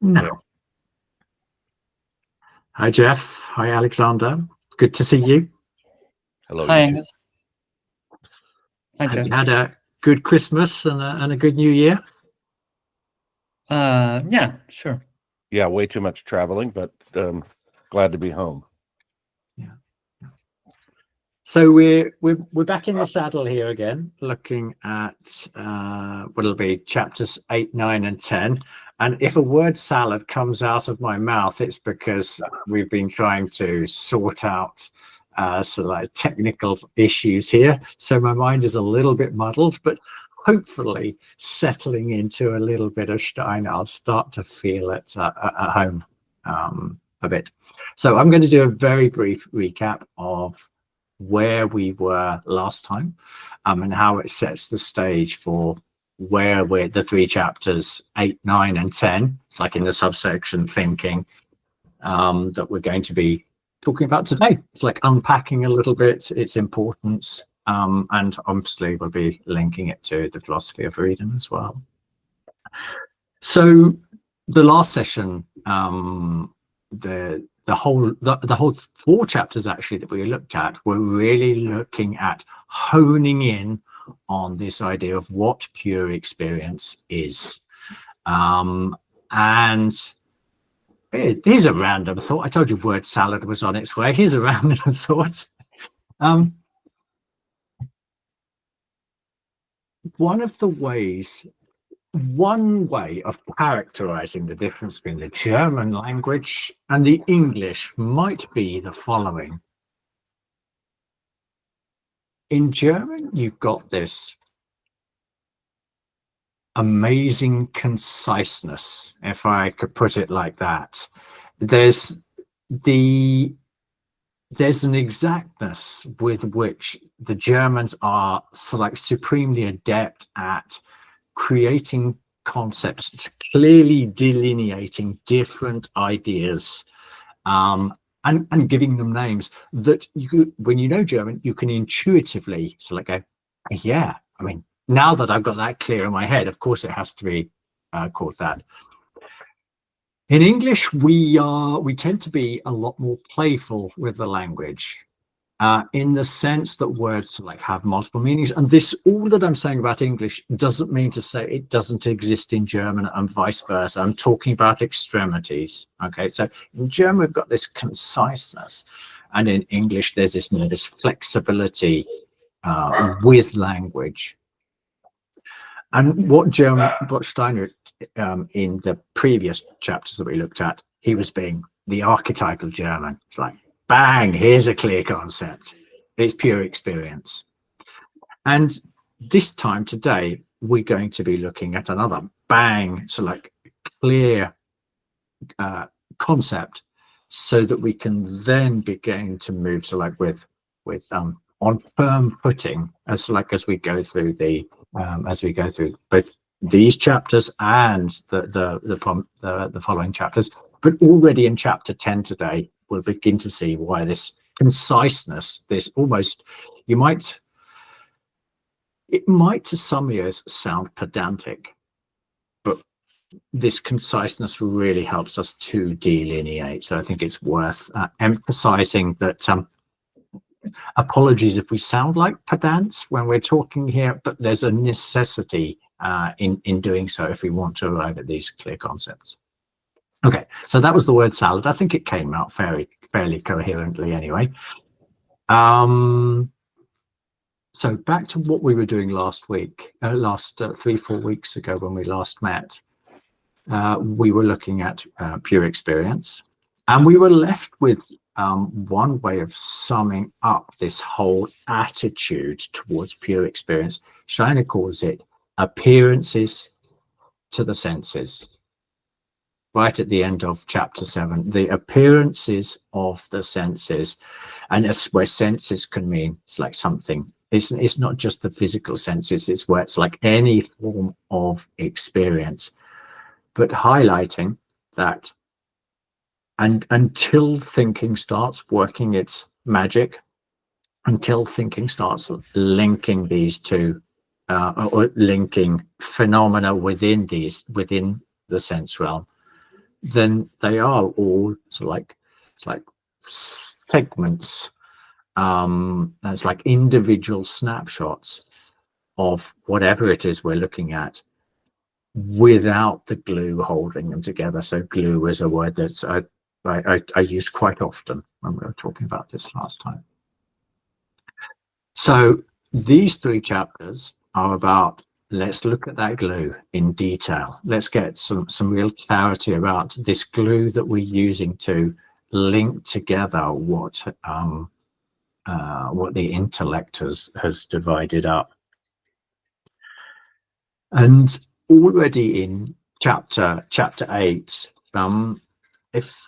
No. Hi, Jeff. Hi, Alexander. Good to see you. Hello. Hi, Angus. Hi, Have Jeff. you had a good Christmas and a good New Year? Yeah, sure. Yeah, way too much traveling, but glad to be home. Yeah. So we're back in the saddle here again, looking at what'll be chapters 8, 9, and 10. And if a word salad comes out of my mouth, it's because we've been trying to sort out sort of like technical issues here. So my mind is a little bit muddled, but hopefully settling into a little bit of Steiner, I'll start to feel it at home a bit. So I'm going to do a very brief recap of where we were last time and how it sets the stage for where we're the 3 chapters 8, 9, and 10. It's like in the subsection thinking that we're going to be talking about today. It's like unpacking a little bit its importance, and obviously we'll be linking it to the philosophy of freedom as well. So the last session, the whole 4 chapters actually that we looked at were really looking at honing in on this idea of what pure experience is. And here's a random thought. I told you word salad was on its way. Here's a random thought. One way of characterizing the difference between the German language and the English might be the following. In German, you've got this amazing conciseness, if I could put it like that. There's an exactness with which the Germans are supremely adept at creating concepts, clearly delineating different ideas, and giving them names that when you know German, you can intuitively go, yeah, I mean, now that I've got that clear in my head, of course it has to be called that. In English, we tend to be a lot more playful with the language, in the sense that words have multiple meanings. And all that I'm saying about English doesn't mean to say it doesn't exist in German and vice versa. I'm talking about extremities. Okay, so in German we've got this conciseness, and in English there's this flexibility with language. And what Steiner, in the previous chapters that we looked at, he was being the archetypal German. It's like, bang, here's a clear concept. It's pure experience. And this time today, we're going to be looking at another bang, clear concept, so that we can then begin to move with on firm footing as we go through both these chapters and the following chapters. But already in chapter 10 today, we'll begin to see why this conciseness, this almost, it might to some ears sound pedantic, but this conciseness really helps us to delineate. So I think it's worth emphasizing that apologies if we sound like pedants when we're talking here, but there's a necessity in doing so if we want to arrive at these clear concepts. Okay, so that was the word salad. I think it came out fairly coherently anyway. So back to what we were doing last week, 3-4 weeks ago when we last met. We were looking at pure experience, and we were left with one way of summing up this whole attitude towards pure experience. Steiner calls it appearances to the senses. Right at the end of chapter 7, the appearances of the senses, and that's where senses can mean something. It's not just the physical senses, it's where it's any form of experience, but highlighting that and until thinking starts working its magic, until thinking starts linking these two or linking phenomena within the sense realm, then they are all sort of like, it's like segments. It's like individual snapshots of whatever it is we're looking at, without the glue holding them together. So glue is a word that's I use quite often when we were talking about this last time. So these 3 chapters are about, let's look at that glue in detail. Let's get some real clarity about this glue that we're using to link together what the intellect has divided up. And already in chapter 8, if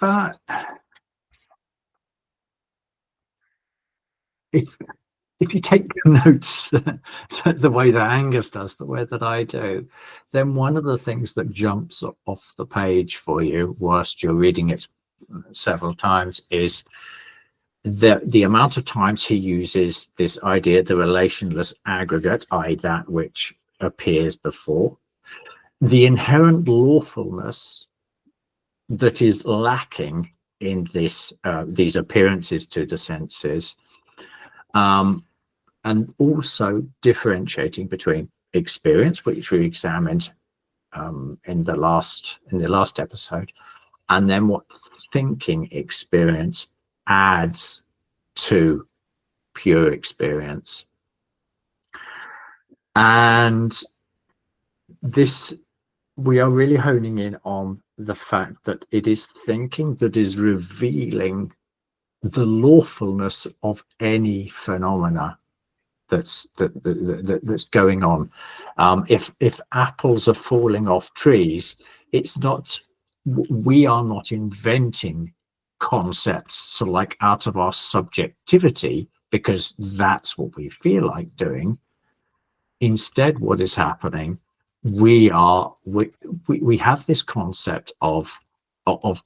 you take notes the way that Angus does, the way that I do, then one of the things that jumps off the page for you whilst you're reading it several times is the amount of times he uses this idea, the relationless aggregate, i.e. that which appears before, the inherent lawfulness that is lacking in this these appearances to the senses, and also differentiating between experience, which we examined in the last episode, and then what thinking experience adds to pure experience. And this, we are really honing in on the fact that it is thinking that is revealing the lawfulness of any phenomena that's going on. If apples are falling off trees, it's not, we are not inventing concepts sort of like out of our subjectivity because that's what we feel like doing. Instead, what is happening, we have this concept of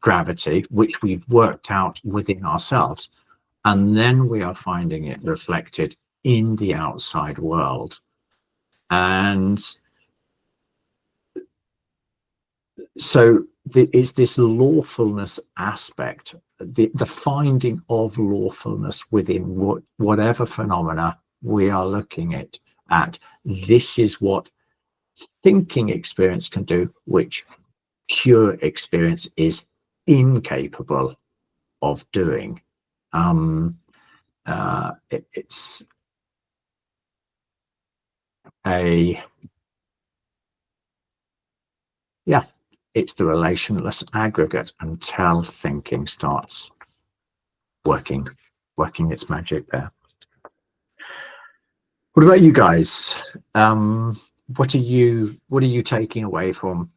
gravity, which we've worked out within ourselves, and then we are finding it reflected in the outside world. And so it's this lawfulness aspect, the finding of lawfulness within whatever phenomena we are looking at. This is what thinking experience can do, which pure experience is incapable of doing. It's it's the relationless aggregate until thinking starts working its magic there. What about you guys? What are you taking away from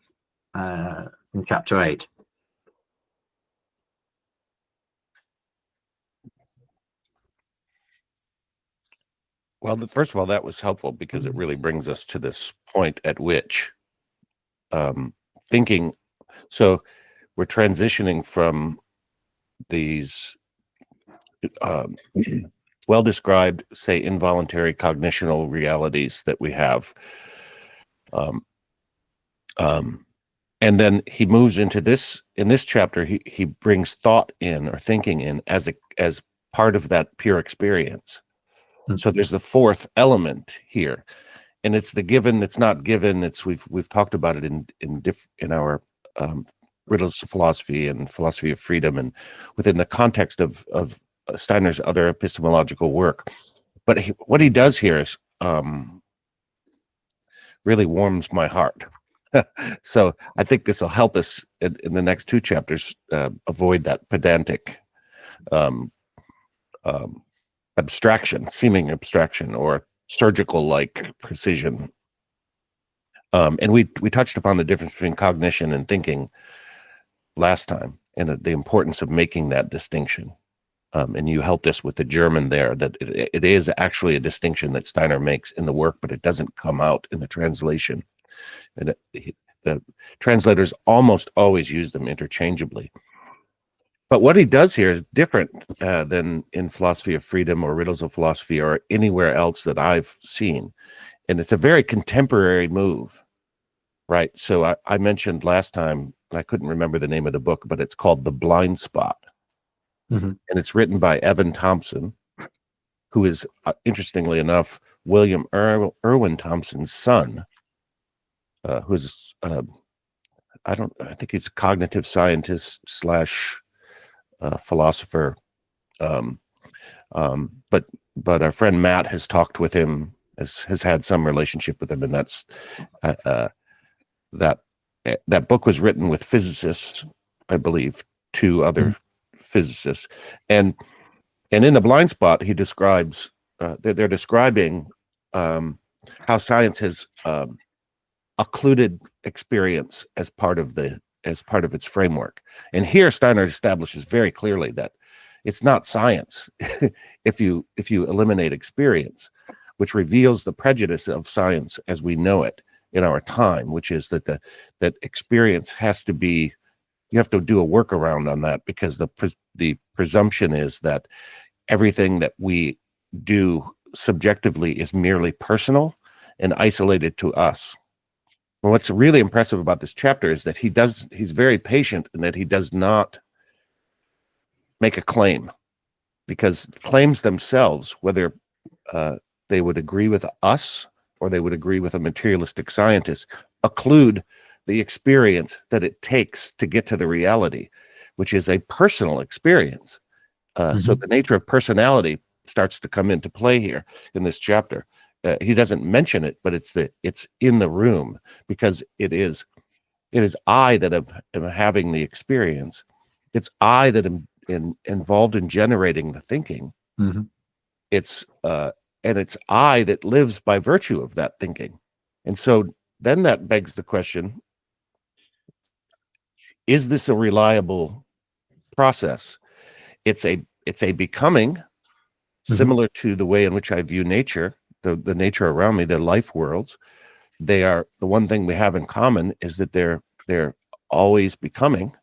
chapter 8? Well, first of all, that was helpful because it really brings us to this point at which thinking, so we're transitioning from these well-described, say, involuntary cognitional realities that we have. And then he moves into this, in this chapter, he brings thought in, or thinking in, as part of that pure experience. So there's the fourth element here, and it's the given that's not given. It's we've talked about it in our riddles of philosophy and philosophy of freedom, and within the context of Steiner's other epistemological work. But what he does here is really warms my heart. So I think this will help us in the next 2 chapters avoid that pedantic seeming abstraction, or surgical-like precision. And we touched upon the difference between cognition and thinking last time, and the importance of making that distinction. And you helped us with the German there, that it is actually a distinction that Steiner makes in the work, but it doesn't come out in the translation. And the translators almost always use them interchangeably. But what he does here is different than in philosophy of freedom or riddles of philosophy or anywhere else that I've seen. And it's a very contemporary move, right? So I mentioned last time I couldn't remember the name of the book, but it's called The Blind Spot. Mhm. And it's written by Evan Thompson, who is, interestingly enough, William Irwin Thompson's son, who's, I think he's a cognitive scientist slash philosopher. But our friend Matt has talked with him, has had some relationship with him, and that's that book was written with physicists, I believe, two other physicists, and in The Blind Spot, he describes they're describing how science has occluded experience as part of its framework. And here Steiner establishes very clearly that it's not science if you eliminate experience, which reveals the prejudice of science as we know it in our time, which is that that experience has to be, you have to do a workaround on that, because the presumption is that everything that we do subjectively is merely personal and isolated to us. And what's really impressive about this chapter is that he's very patient, and that he does not make a claim, because claims themselves, whether they would agree with us or they would agree with a materialistic scientist, occlude the experience that it takes to get to the reality, which is a personal experience. So the nature of personality starts to come into play here in this chapter. He doesn't mention it, but it's in the room, because it is I that am having the experience. It's I that am involved in generating the thinking. It's and it's I that lives by virtue of that thinking. And so then that begs the question, is this a reliable process? It's a becoming, similar to the way in which I view nature, the nature around me, the life worlds. They are, the one thing we have in common is that they're always becoming,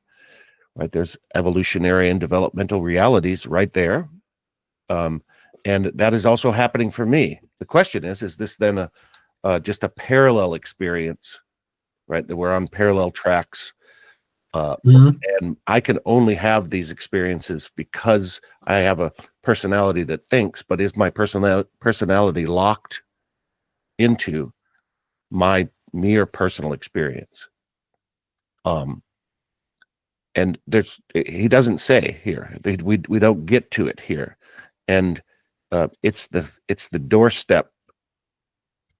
right? There's evolutionary and developmental realities right there. And that is also happening for me. The question is this then just a parallel experience, right? That we're on parallel tracks. And I can only have these experiences because I have a personality that thinks, but is my personality locked into my mere personal experience? And he doesn't say here, we don't get to it here. And it's the doorstep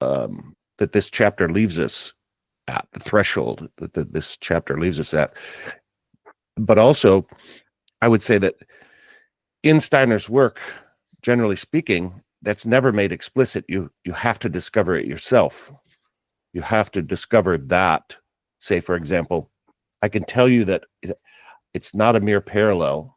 that this chapter leaves us at, the threshold that this chapter leaves us at. But also, I would say that in Steiner's work, generally speaking, that's never made explicit. You have to discover it yourself. You have to discover that. Say, for example, I can tell you that it's not a mere parallel,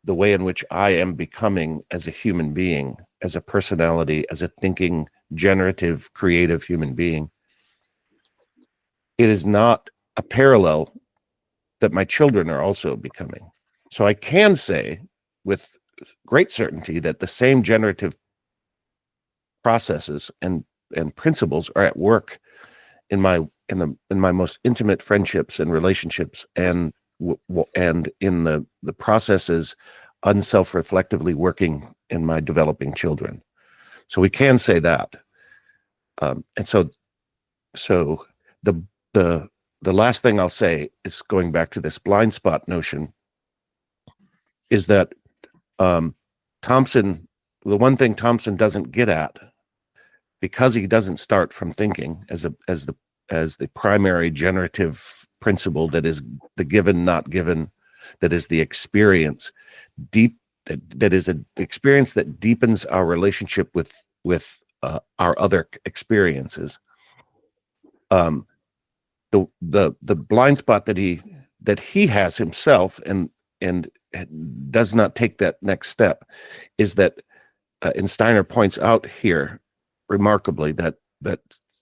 the way in which I am becoming as a human being, as a personality, as a thinking, generative, creative human being. It is not a parallel that my children are also becoming. So I can say with great certainty that the same generative processes and principles are at work in my most intimate friendships and relationships, and in the processes unself-reflectively working in my developing children. So we can say that. And so the last thing I'll say is, going back to this blind spot notion, is that Thompson, the one thing Thompson doesn't get at, because he doesn't start from thinking as the primary generative principle that is the given, not given, that is the experience, that is an experience that deepens our relationship with our other experiences. The blind spot that he has himself and does not take that next step is that, and Steiner points out here remarkably, that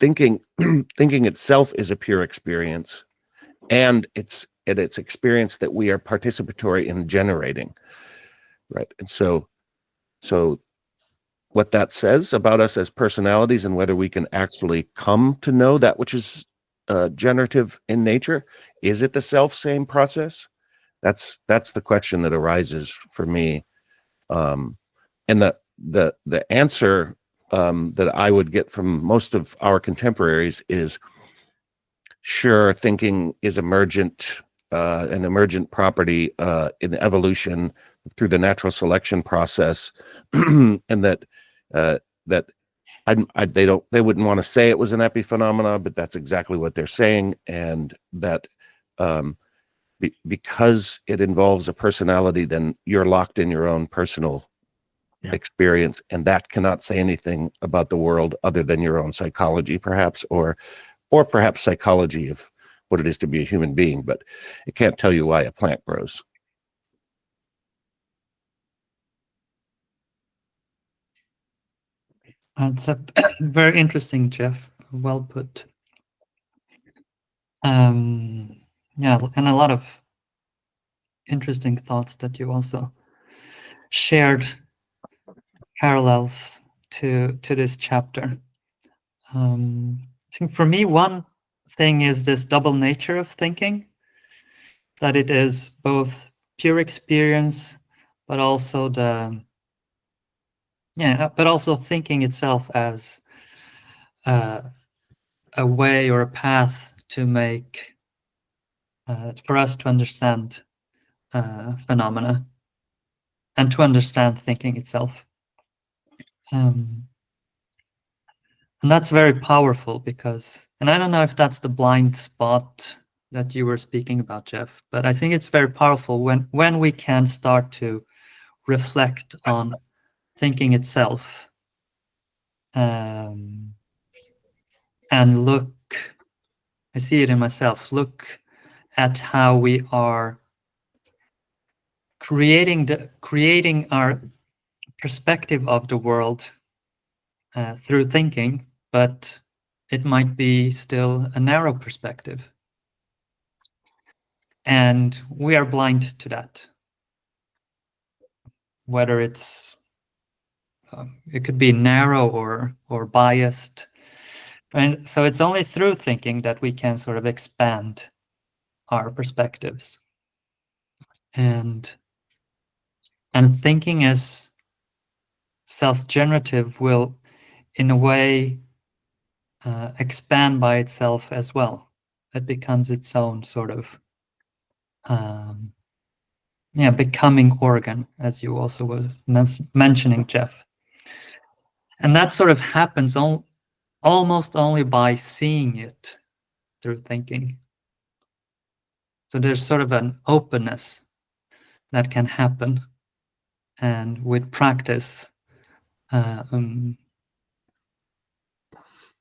thinking itself is a pure experience, and it's experience that we are participatory in generating, right? And so what that says about us as personalities, and whether we can actually come to know that which is generative in nature? Is it the self-same process? That's the question that arises for me. And the answer that I would get from most of our contemporaries is, sure, thinking is emergent, an emergent property in evolution through the natural selection process, and that they wouldn't want to say it was an epiphenomena, but that's exactly what they're saying, and that because it involves a personality, then you're locked in your own personal experience, and that cannot say anything about the world other than your own psychology, perhaps, or perhaps psychology of what it is to be a human being, but it can't tell you why a plant grows. It's a very interesting, Jeff. Well put. Yeah, and a lot of interesting thoughts that you also shared, parallels to this chapter. I think for me, one thing is this double nature of thinking, that it is both pure experience, but also but also thinking itself as a way or a path to make, for us to understand phenomena and to understand thinking itself. And that's very powerful because, and I don't know if that's the blind spot that you were speaking about, Jeff, but I think it's very powerful when we can start to reflect on thinking itself, and look, I see it in myself, look at how we are creating our perspective of the world through thinking, but it might be still a narrow perspective. And we are blind to that. Whether it's, it could be narrow or biased. And so it's only through thinking that we can sort of expand our perspectives. And thinking as self-generative will, in a way, expand by itself as well. It becomes its own sort of becoming organ, as you also were mentioning, Jeff. And that sort of happens almost only by seeing it through thinking. So there's sort of an openness that can happen, and with practice,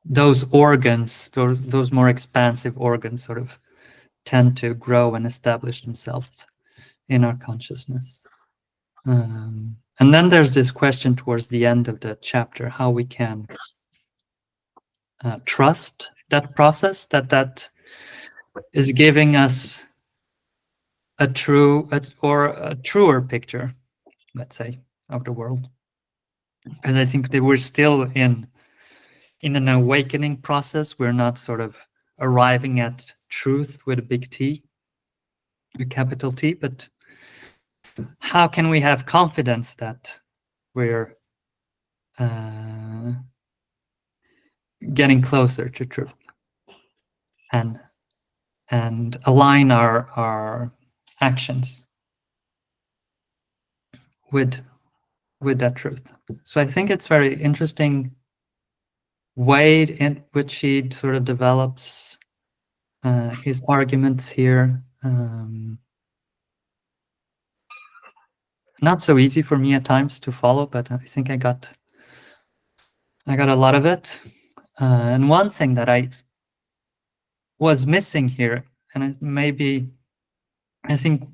those organs, those more expansive organs, sort of tend to grow and establish themselves in our consciousness. And then there's this question towards the end of the chapter, how we can trust that process, that is giving us a truer picture, let's say, of the world. And I think that we're still in an awakening process. We're not sort of arriving at truth with a big T, a capital T, but how can we have confidence that we're getting closer to truth and align our actions with that truth? So I think it's very interesting way in which he sort of develops his arguments here. Not so easy for me at times to follow, but I think I got a lot of it. And one thing that I was missing here, and maybe I think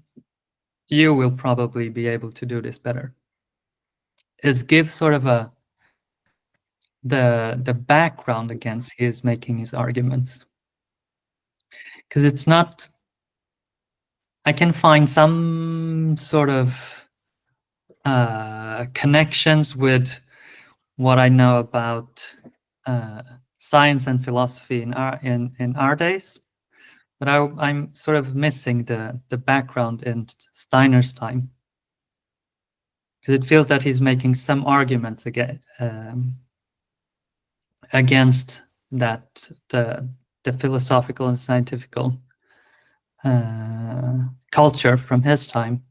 you will probably be able to do this better, is give sort of the background against his making his arguments. Because it's not, I can find some sort of connections with what I know about science and philosophy in our days, but I'm sort of missing the background in Steiner's time, because it feels that he's making some arguments against that the philosophical and scientific culture from his time,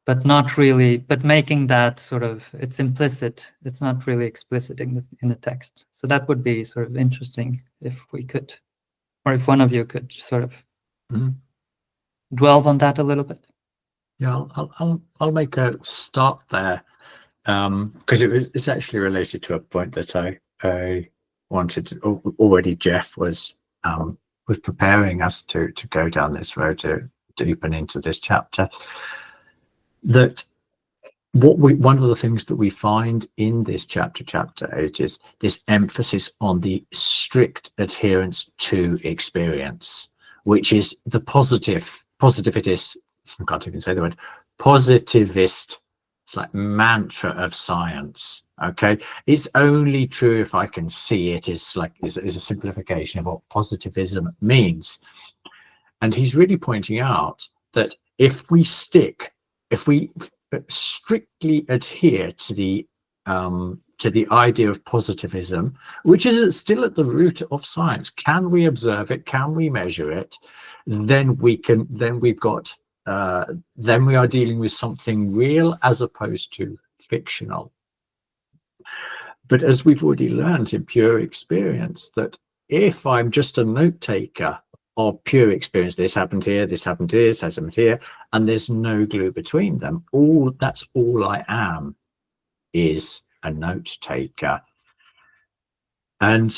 but not really, but making that sort of, it's implicit, it's not really explicit in the text. So that would be sort of interesting if we could, or if one of you could sort of dwell on that a little bit. Yeah, I'll make a start there, because it's actually related to a point that I wanted to, already Jeff was preparing us to go down this road to deepen into this chapter. That one of the things that we find in this chapter 8, is this emphasis on the strict adherence to experience, which is the positivist, I can't even say the word, positivist, it's like mantra of science. Okay, it's only true if I can see it. Is a simplification of what positivism means. And he's really pointing out that if we strictly adhere to the idea of positivism, which is still at the root of science, can we observe it? Can we measure it? Then we are dealing with something real as opposed to fictional. But as we've already learned in pure experience, that if I'm just a note taker of pure experience, this happened here, this happened here, this happened here, and there's no glue between them, that's all I am, is a note taker. And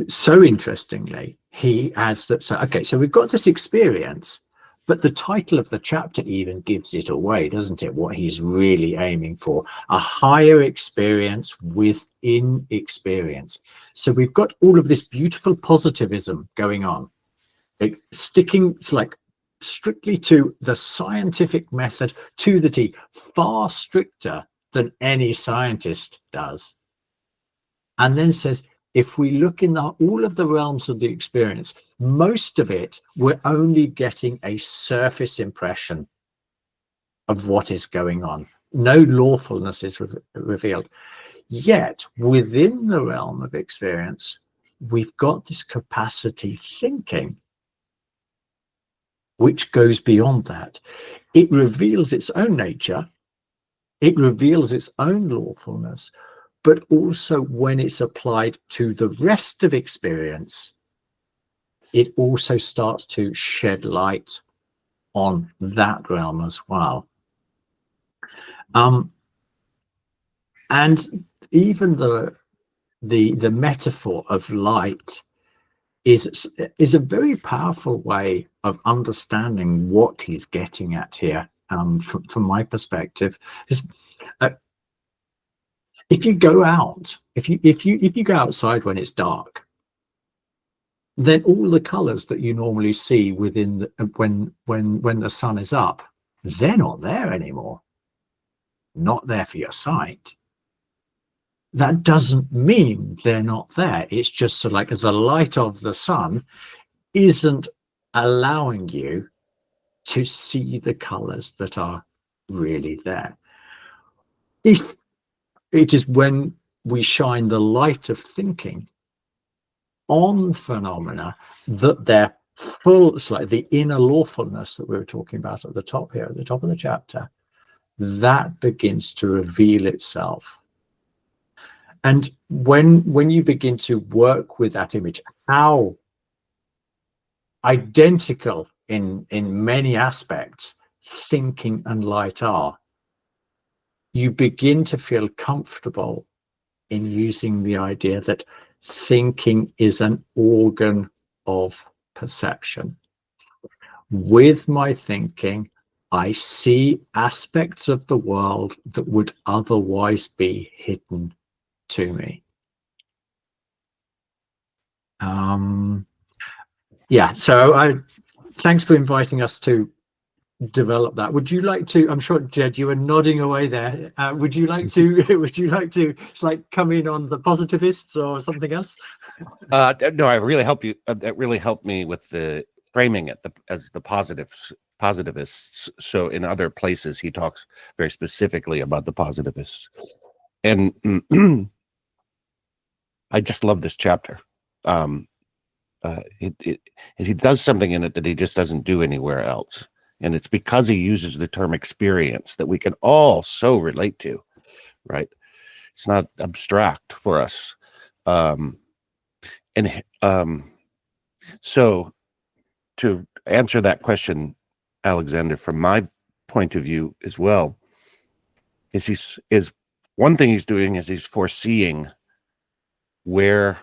so interestingly, he adds that, so we've got this experience, but the title of the chapter even gives it away, doesn't it? What he's really aiming for, a higher experience within experience. So we've got all of this beautiful positivism going on, sticking strictly to the scientific method to the T, far stricter than any scientist does. And then says, if we look in all of the realms of the experience, most of it, we're only getting a surface impression of what is going on. No lawfulness is revealed. Yet, within the realm of experience, we've got this capacity thinking, which goes beyond that. It reveals its own nature. It reveals its own lawfulness. But also when it's applied to the rest of experience, it also starts to shed light on that realm as well. And even the metaphor of light is a very powerful way of understanding what he's getting at here. From my perspective, if you go out, if you go outside when it's dark, then all the colors that you normally see within when the sun is up, they're not there anymore. Not there for your sight. That doesn't mean they're not there. It's just so like the light of the sun isn't allowing you to see the colors that are really there. If it is when we shine the light of thinking on phenomena that they're full, it's like the inner lawfulness that we were talking about at the top here, at the top of the chapter, that begins to reveal itself. And when you begin to work with that image, how identical in many aspects thinking and light are, you begin to feel comfortable in using the idea that thinking is an organ of perception. With my thinking, I see aspects of the world that would otherwise be hidden to me. Yeah, so thanks for inviting us to develop that. Would you like to? I'm sure, Jed, you were nodding away there. Would you like to? Would you like to like come in on the positivists or something else? No, I really help you. That really helped me with the framing it as the positivists. So in other places, he talks very specifically about the positivists, and I just love this chapter. He does something in it that he just doesn't do anywhere else, and it's because he uses the term experience that we can all so relate to, right? It's not abstract for us. So to answer that question, Alexander, from my point of view as well, is one thing he's doing is he's foreseeing where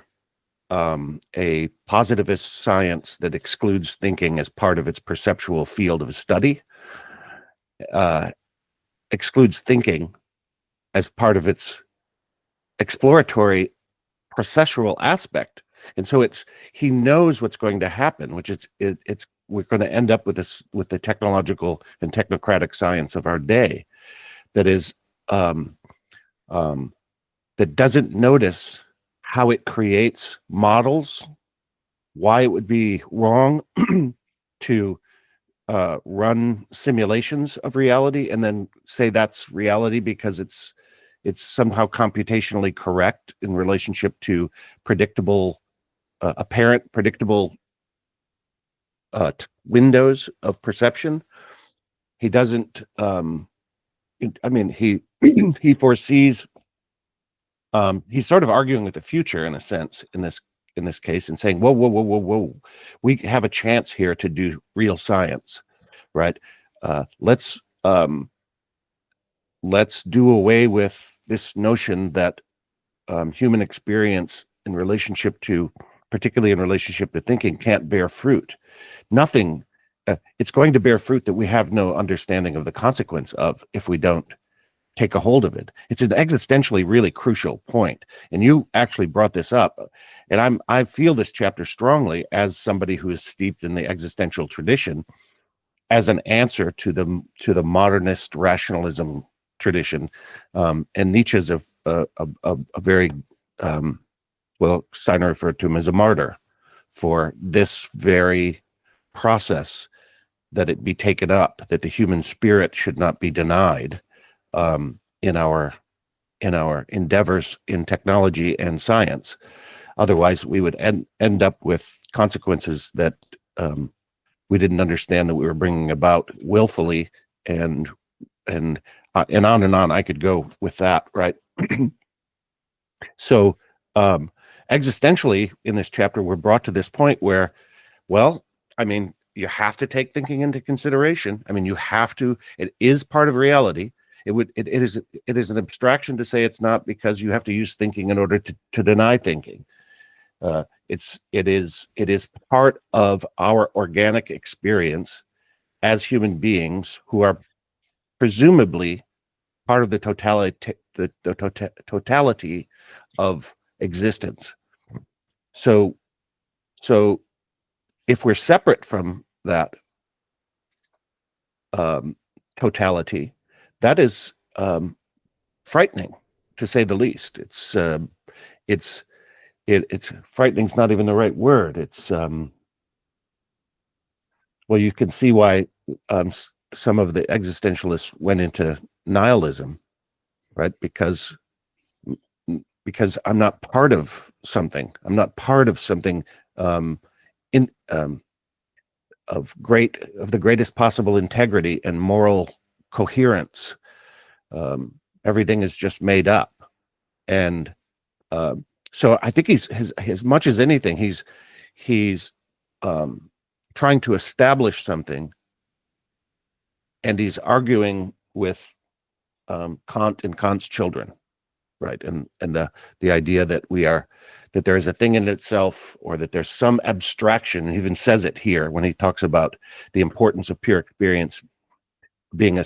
a positivist science that excludes thinking as part of its perceptual field of study, excludes thinking as part of its exploratory processual aspect. And so he knows what's going to happen, which we're going to end up with the technological and technocratic science of our day that is that doesn't notice how it creates models, why it would be wrong to run simulations of reality and then say that's reality because it's somehow computationally correct in relationship to predictable, apparent predictable windows of perception. He doesn't. He foresees. He's sort of arguing with the future in a sense in this case and saying, whoa, we have a chance here to do real science, right? Let's do away with this notion that human experience in relationship to, particularly in relationship to thinking, can't bear fruit. Nothing, it's going to bear fruit that we have no understanding of the consequence of if we don't take a hold of it. It's an existentially really crucial point. And you actually brought this up. And I feel this chapter strongly as somebody who is steeped in the existential tradition as an answer to the modernist rationalism tradition. And Nietzsche's a very, Steiner referred to him as a martyr for this very process, that it be taken up, that the human spirit should not be denied in our endeavors in technology and science. Otherwise, we would end up with consequences that we didn't understand that we were bringing about willfully, and on and on. I could go with that, right? So existentially, in this chapter, we're brought to this point where, well, I mean, you have to take thinking into consideration. I mean, you have to. It is part of reality. It is an abstraction to say it's not, because you have to use thinking in order to deny thinking. It is part of our organic experience as human beings who are presumably part of the totality of existence. So if we're separate from that totality, that is frightening, to say the least. It's frightening's not even the right word. It's well, you can see why some of the existentialists went into nihilism, right? Because I'm not part of something. I'm not part of something of the greatest possible integrity and moral coherence. Everything is just made up, and so I think he's as much as anything, he's trying to establish something, and he's arguing with Kant and Kant's children, right? And the idea that that there is a thing in itself, or that there's some abstraction. And he even says it here when he talks about the importance of pure experience being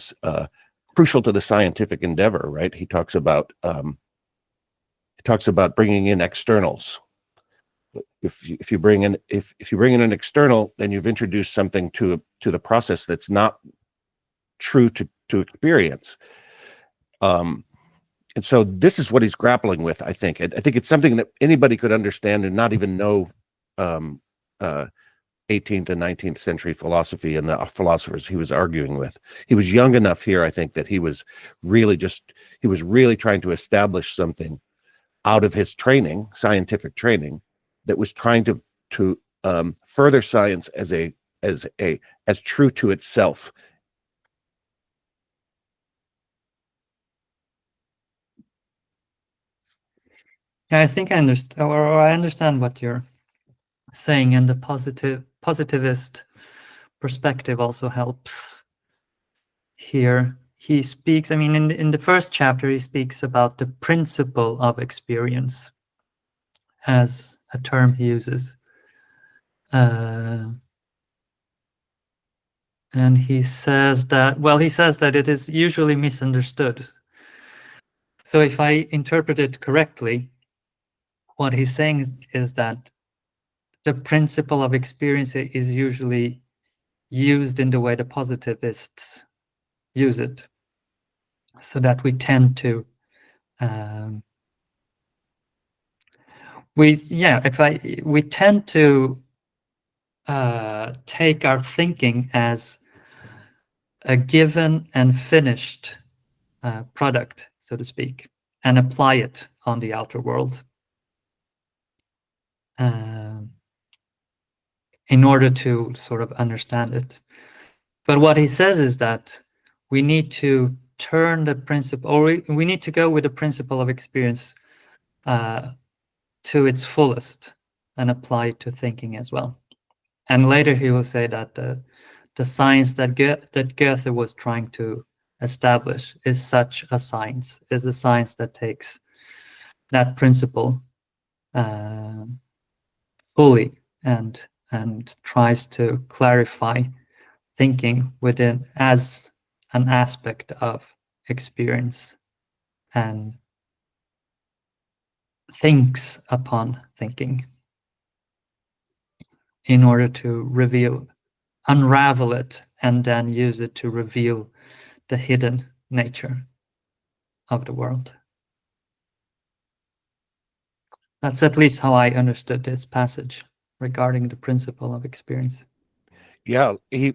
crucial to the scientific endeavor, right? He talks about bringing in externals. If you bring in an external, then you've introduced something to the process that's not true to experience. And so this is what he's grappling with, I think. I think it's something that anybody could understand and not even know 18th and 19th century philosophy and the philosophers he was arguing with. He was young enough here, I think, that he was really trying to establish something out of his training, scientific training, that was trying to further science as true to itself. Yeah, I think I understand, or I understand what you're saying, and the positivist perspective also helps here. He speaks, I mean, in the first chapter, he speaks about the principle of experience as a term he uses. And he says that, well, he says that it is usually misunderstood. So if I interpret it correctly, what he's saying is that the principle of experience is usually used in the way the positivists use it, so that we tend to we tend to take our thinking as a given and finished product, so to speak, and apply it on the outer world in order to sort of understand it. But what he says is that we need to turn the principle, or we need to go with the principle of experience to its fullest and apply it to thinking as well. And later he will say that the science that Goethe was trying to establish is such a science, is a science that takes that principle fully and tries to clarify thinking within as an aspect of experience, and thinks upon thinking in order to unravel it, and then use it to reveal the hidden nature of the world. That's at least how I understood this passage regarding the principle of experience. Yeah, there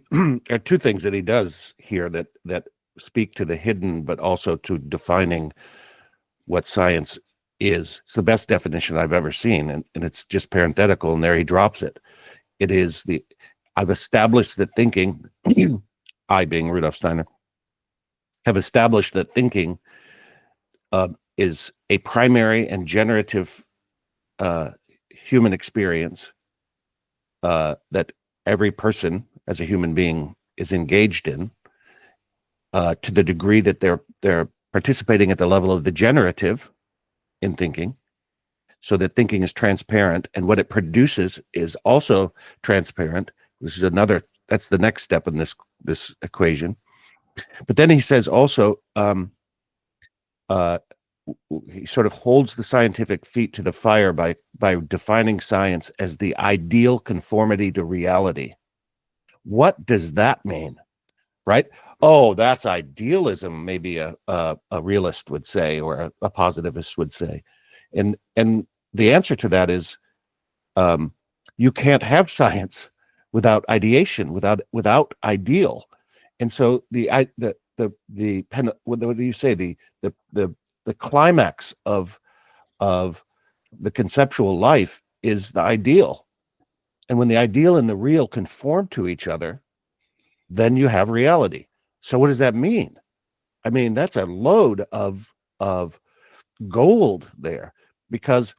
are two things that he does here that speak to the hidden, but also to defining what science is. It's the best definition I've ever seen, and it's just parenthetical, and there he drops it. It is I've established that thinking, I being Rudolf Steiner, have established that thinking is a primary and generative human experience that every person as a human being is engaged in, to the degree that they're participating at the level of the generative in thinking, so that thinking is transparent, and what it produces is also transparent. That's the next step in this equation. But then he says also, he sort of holds the scientific feet to the fire by defining science as the ideal conformity to reality. What does that mean? Right? Oh, that's idealism, maybe a realist would say, or a positivist would say. And the answer to that is, you can't have science without ideation, without ideal. And so what do you say? The climax of the conceptual life is the ideal. And when the ideal and the real conform to each other, then you have reality. So what does that mean? I mean, that's a load of gold there, because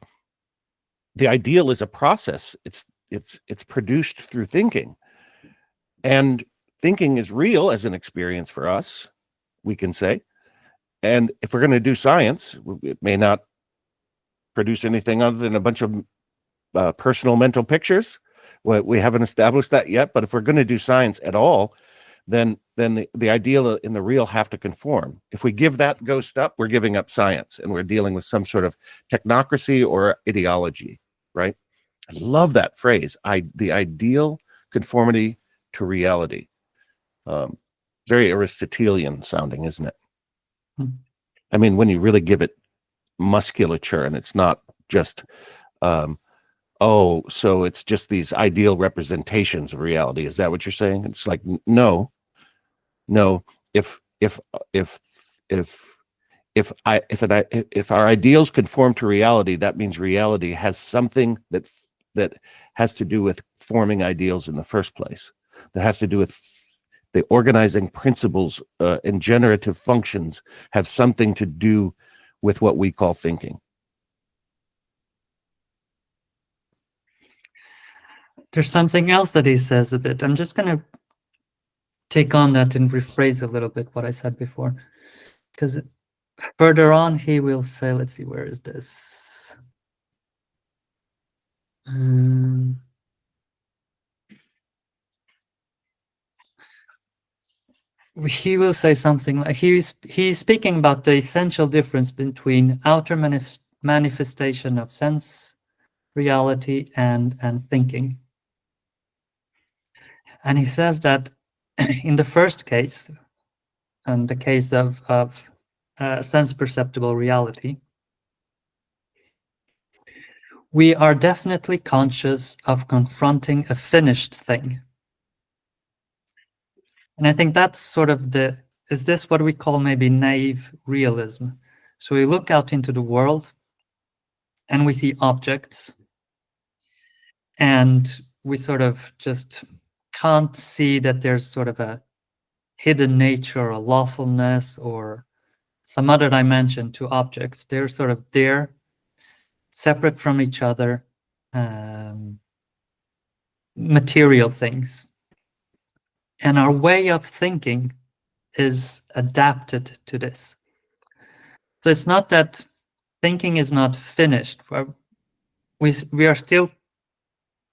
the ideal is a process. It's produced through thinking, and thinking is real as an experience for us, we can say. And if we're going to do science, it may not produce anything other than a bunch of personal mental pictures. We haven't established that yet, but if we're going to do science at all, then the ideal and the real have to conform. If we give that ghost up, we're giving up science, and we're dealing with some sort of technocracy or ideology, right? I love that phrase, the ideal conformity to reality. very Aristotelian sounding, isn't it? Hmm. I mean, when you really give it musculature, and it's not just oh, so it's just these ideal representations of reality. Is that what you're saying? It's like, no. If our ideals conform to reality, that means reality has something that has to do with forming ideals in the first place. That has to do with the organizing principles and generative functions have something to do with what we call thinking. There's something else that he says a bit. I'm just going to take on that and rephrase a little bit what I said before. Because further on, he will say, let's see, where is this? He will say something like, he's speaking about the essential difference between outer manifestation of sense, reality, and thinking. And he says that in the first case, and the case of sense perceptible reality, we are definitely conscious of confronting a finished thing. And I think that's sort of is this what we call maybe naive realism? So we look out into the world and we see objects, and we sort of just can't see that there's sort of a hidden nature, a lawfulness, or some other dimension to objects. They're sort of there, separate from each other, material things. And our way of thinking is adapted to this. So it's not that thinking is not finished. We are still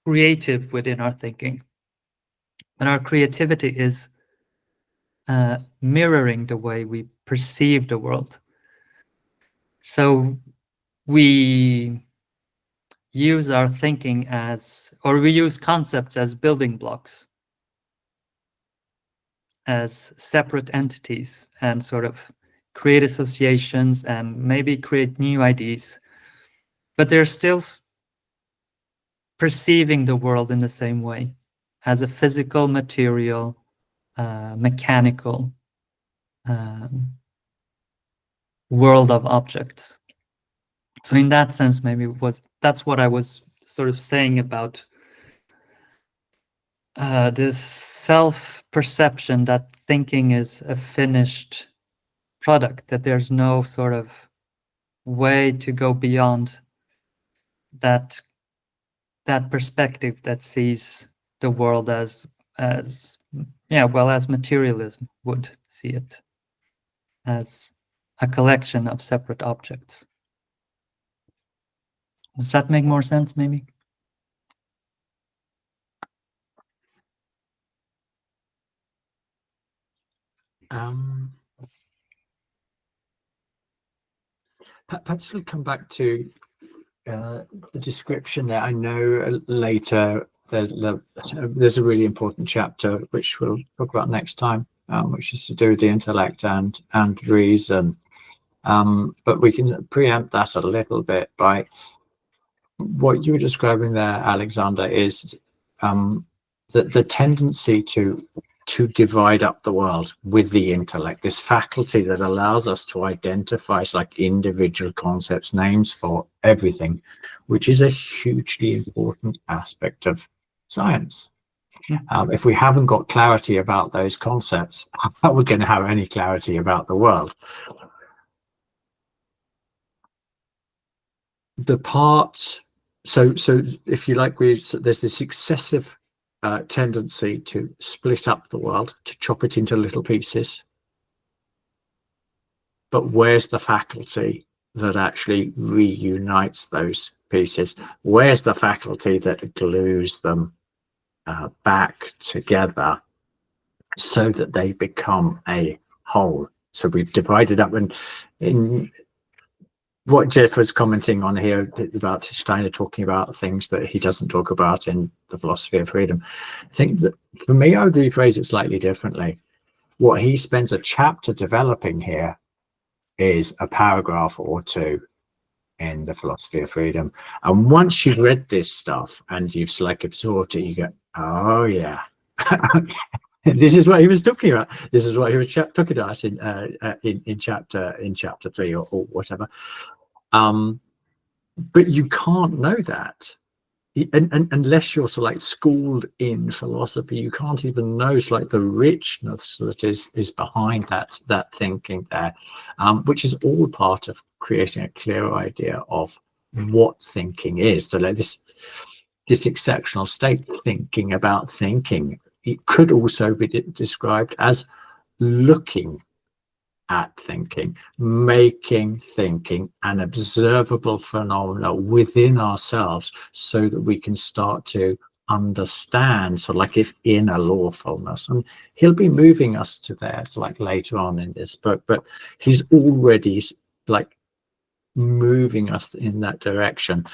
creative within our thinking, but our creativity is mirroring the way we perceive the world. So we use our thinking we use concepts as building blocks, as separate entities, and sort of create associations and maybe create new ideas, but they're still perceiving the world in the same way, as a physical, material, mechanical world of objects. So in that sense, maybe that's what I was sort of saying about this self-perception that thinking is a finished product, that there's no sort of way to go beyond that perspective that sees the world as materialism would see it, as a collection of separate objects. Does that make more sense, maybe? Perhaps we'll come back to the description there. I know later there's a really important chapter which we'll talk about next time, which is to do with the intellect and reason. But we can preempt that a little bit by what you were describing there, Alexander, is the tendency to divide up the world with the intellect, this faculty that allows us to identify like individual concepts, names for everything, which is a hugely important aspect of science. If we haven't got clarity about those concepts, how are we going to have any clarity about the world? So if you like, there's this excessive tendency to split up the world, to chop it into little pieces. But where's the faculty that actually reunites those pieces? Where's the faculty that glues them back together so that they become a whole? So we've divided up, and in what Jeff was commenting on here about Steiner talking about things that he doesn't talk about in the philosophy of freedom, I think that for me, I would rephrase it slightly differently. what he spends a chapter developing here is a paragraph or two in the Philosophy of Freedom. And once you've read this stuff and you've like absorbed it, you go, oh yeah, this is what he was talking about. This is what he was talking about in chapter 3 or whatever. But you can't know that. And unless you're sort of like schooled in philosophy, you can't even know like the richness that is behind that thinking there, which is all part of creating a clear idea of what thinking is. So like this exceptional state, thinking about thinking, it could also be described as looking at thinking, making thinking an observable phenomena within ourselves so that we can start to understand, so like its inner lawfulness. And he'll be moving us to there, so like later on in this book, but he's already like moving us in that direction.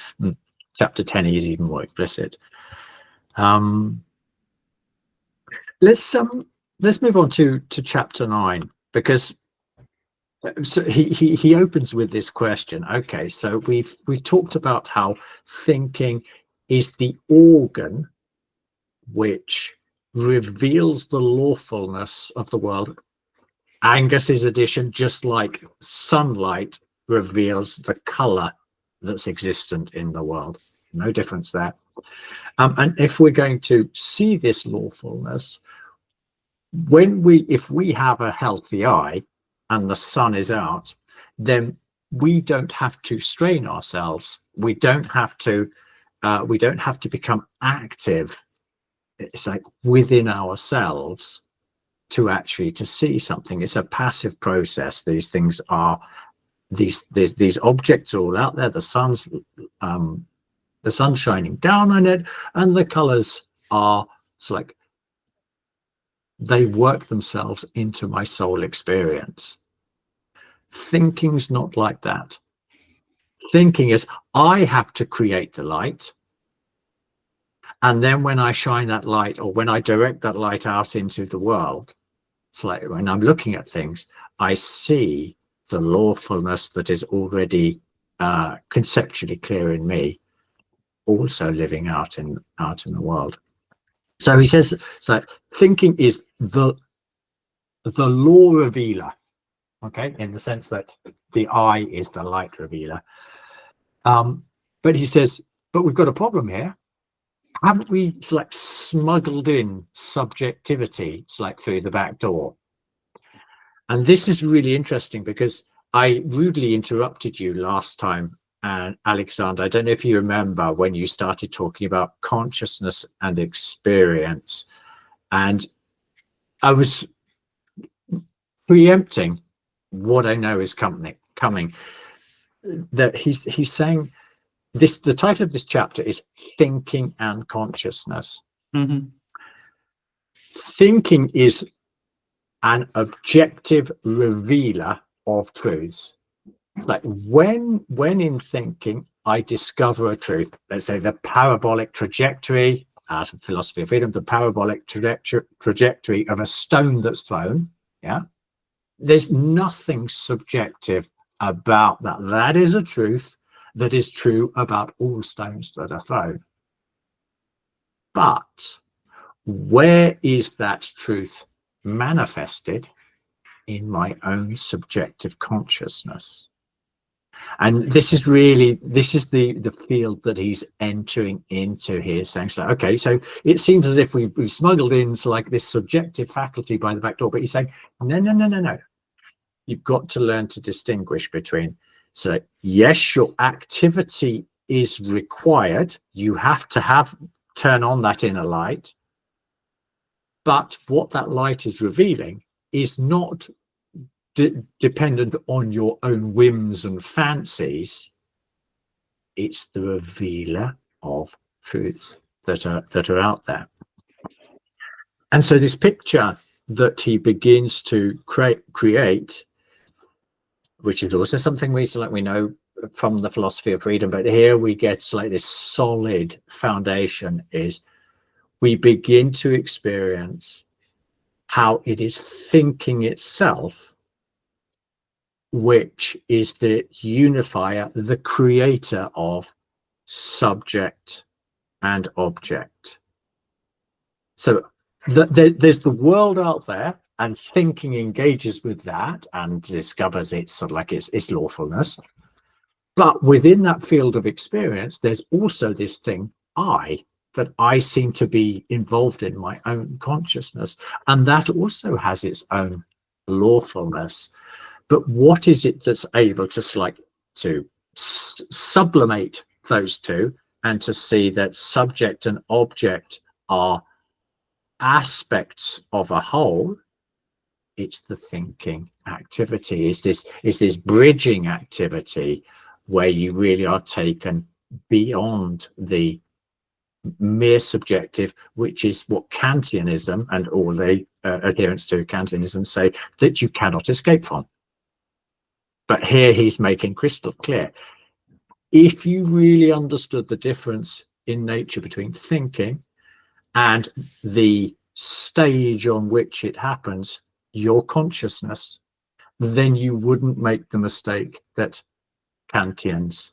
Chapter 10 is even more explicit. Let's move on to chapter 9, because so he opens with this question. Okay, so we talked about how thinking is the organ which reveals the lawfulness of the world. Angus's edition, just like sunlight reveals the color that's existent in the world. No difference there. And if we're going to see this lawfulness, if we have a healthy eye and the sun is out, then we don't have to strain ourselves. We don't have to become active. It's like within ourselves to see something. It's a passive process. These things are these objects are all out there. The sun's shining down on it, and the colors are like they work themselves into my soul experience. Thinking's not like that. Thinking is, I have to create the light, and then when I shine that light, or when I direct that light out into the world, it's like when I'm looking at things, I see the lawfulness that is already conceptually clear in me, also living out in the world. So he says, so thinking is the law revealer, okay, in the sense that the eye is the light revealer. But he says, but we've got a problem here. Haven't we smuggled in subjectivity through the back door? And this is really interesting because I rudely interrupted you last time, and Alexander, I don't know if you remember when you started talking about consciousness and experience, and I was preempting what I know is coming. That he's saying this. The title of this chapter is Thinking and Consciousness. Mm-hmm. Thinking is an objective revealer of truths. It's like when in thinking I discover a truth, let's say the parabolic trajectory out of Philosophy of Freedom, the parabolic trajectory of a stone that's thrown. Yeah, there's nothing subjective about that. That is a truth that is true about all stones that are thrown. But where is that truth manifested? In my own subjective consciousness. And this is the field that he's entering into here, saying, so okay, so it seems as if we've smuggled in this subjective faculty by the back door, but he's saying no, you've got to learn to distinguish between, so yes, your activity is required, you have to turn on that inner light, but what that light is revealing is not dependent on your own whims and fancies. It's the revealer of truths that are out there. And so this picture that he begins to create, which is also something we know from the Philosophy of Freedom, but here we get this solid foundation, is we begin to experience how it is thinking itself which is the unifier, the creator of subject and object. So there's the world out there, and thinking engages with that and discovers its sort of like its lawfulness. But within that field of experience, there's also this thing, that I seem to be involved in my own consciousness, and that also has its own lawfulness. But what is it that's able to sublimate those two and to see that subject and object are aspects of a whole? It's the thinking activity, is this bridging activity where you really are taken beyond the mere subjective, which is what Kantianism and all the adherents to Kantianism say that you cannot escape from. But here he's making crystal clear, if you really understood the difference in nature between thinking and the stage on which it happens, your consciousness, then you wouldn't make the mistake that Kantians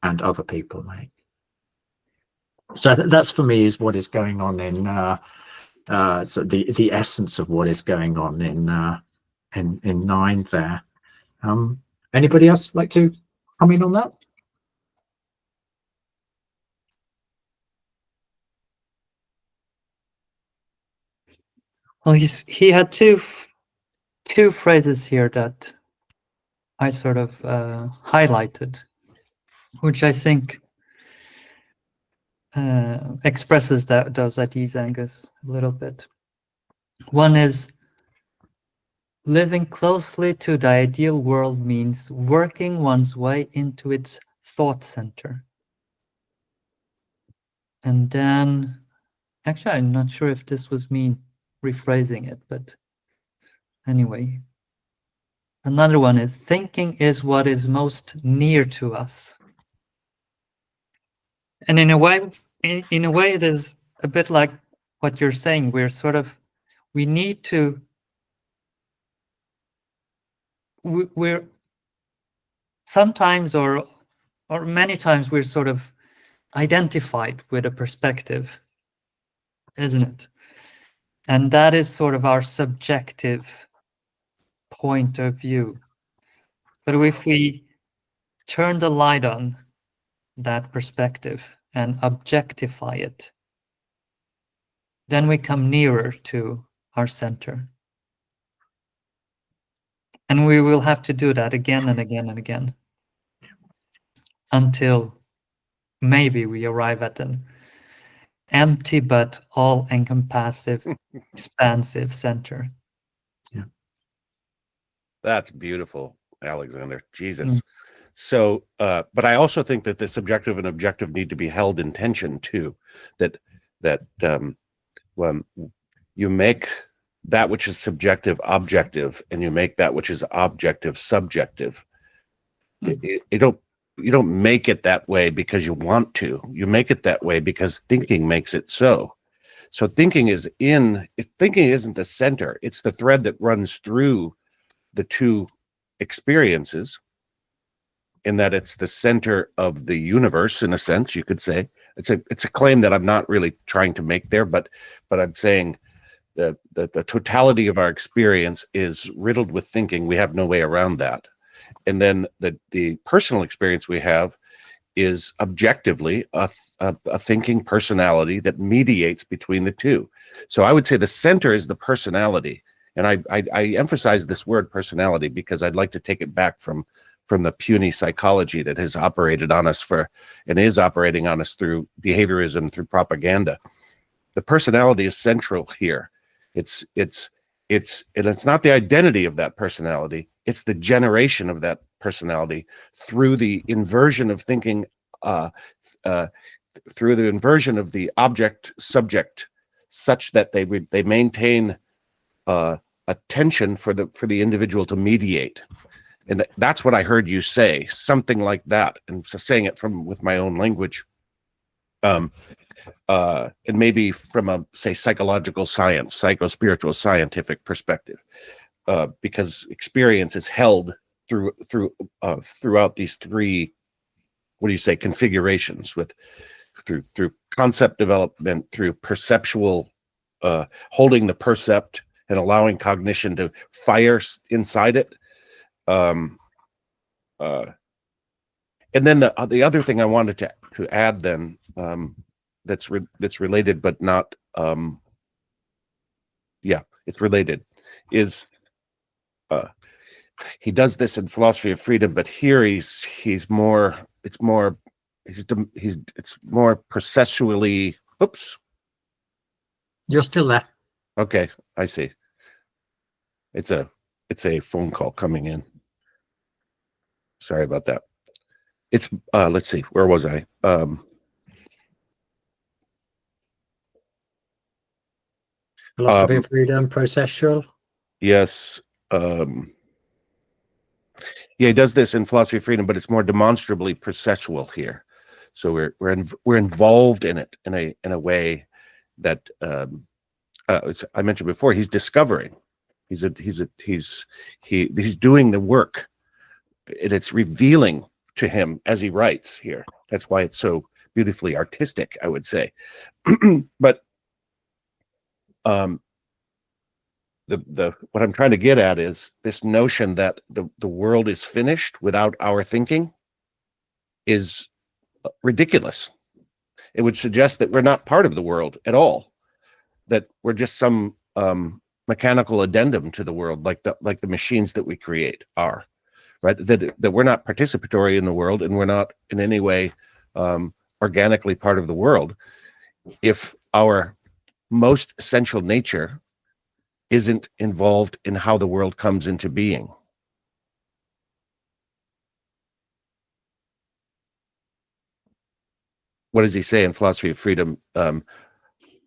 and other people make. So that's for me is what is going on in so the essence of what is going on in 9 there. Anybody else like to comment on that? Well, he had two phrases here that I sort of highlighted, which I think expresses those ideas, Angus, a little bit. One is, living closely to the ideal world means working one's way into its thought center. And then, actually, I'm not sure if this was me rephrasing it, but anyway. Another one is, thinking is what is most near to us. And in a way, it is a bit like what you're saying. We need to, we're sometimes or many times we're sort of identified with a perspective, isn't it? And that is sort of our subjective point of view. But if we turn the light on that perspective and objectify it, then we come nearer to our center. And we will have to do that again and again and again until maybe we arrive at an empty but all-encompassive, expansive center. Yeah, that's beautiful, Alexander. Jesus. So, but I also think that the subjective and objective need to be held in tension too. That when you make that which is subjective objective, and you make that which is objective subjective, you don't make it that way because you want to. You make it that way because thinking makes it so. So thinking isn't the center. It's the thread that runs through the two experiences, in that it's the center of the universe, in a sense, you could say. It's a claim that I'm not really trying to make there, but I'm saying that the totality of our experience is riddled with thinking. We have no way around that. And then the personal experience we have is objectively a thinking personality that mediates between the two. So I would say the center is the personality. And I emphasize this word personality because I'd like to take it back from the puny psychology that has operated on us and is operating on us through behaviorism, through propaganda. The personality is central here. It's not the identity of that personality. It's the generation of that personality through the inversion of thinking, through the inversion of the object subject, such that they maintain a tension for the individual to mediate. And that's what I heard you say, something like that, and so saying it with my own language. and maybe from a, say, psychological science, psycho-spiritual scientific perspective, because experience is held throughout these three, what do you say, configurations, through concept development, through perceptual, holding the percept and allowing cognition to fire inside it. And then the other thing I wanted to add then, that's related but not, it's related, is he does this in Philosophy of Freedom, but here it's more processually. Oops. You're still there. Okay, I see. It's a phone call coming in. Sorry about that. It's let's see, where was I? Philosophy of Freedom, processual. Yes. Yeah, he does this in Philosophy of Freedom, but it's more demonstrably processual here. So we're involved in it in a way that I mentioned before. He's discovering. He's doing the work, and it's revealing to him as he writes here. That's why it's so beautifully artistic, I would say. But what I'm trying to get at is this notion that the world is finished without our thinking is ridiculous. It would suggest that we're not part of the world at all, that we're just some mechanical addendum to the world, like the machines that we create are, right? That we're not participatory in the world, and we're not in any way organically part of the world if our most essential nature isn't involved in how the world comes into being. What does he say in Philosophy of Freedom?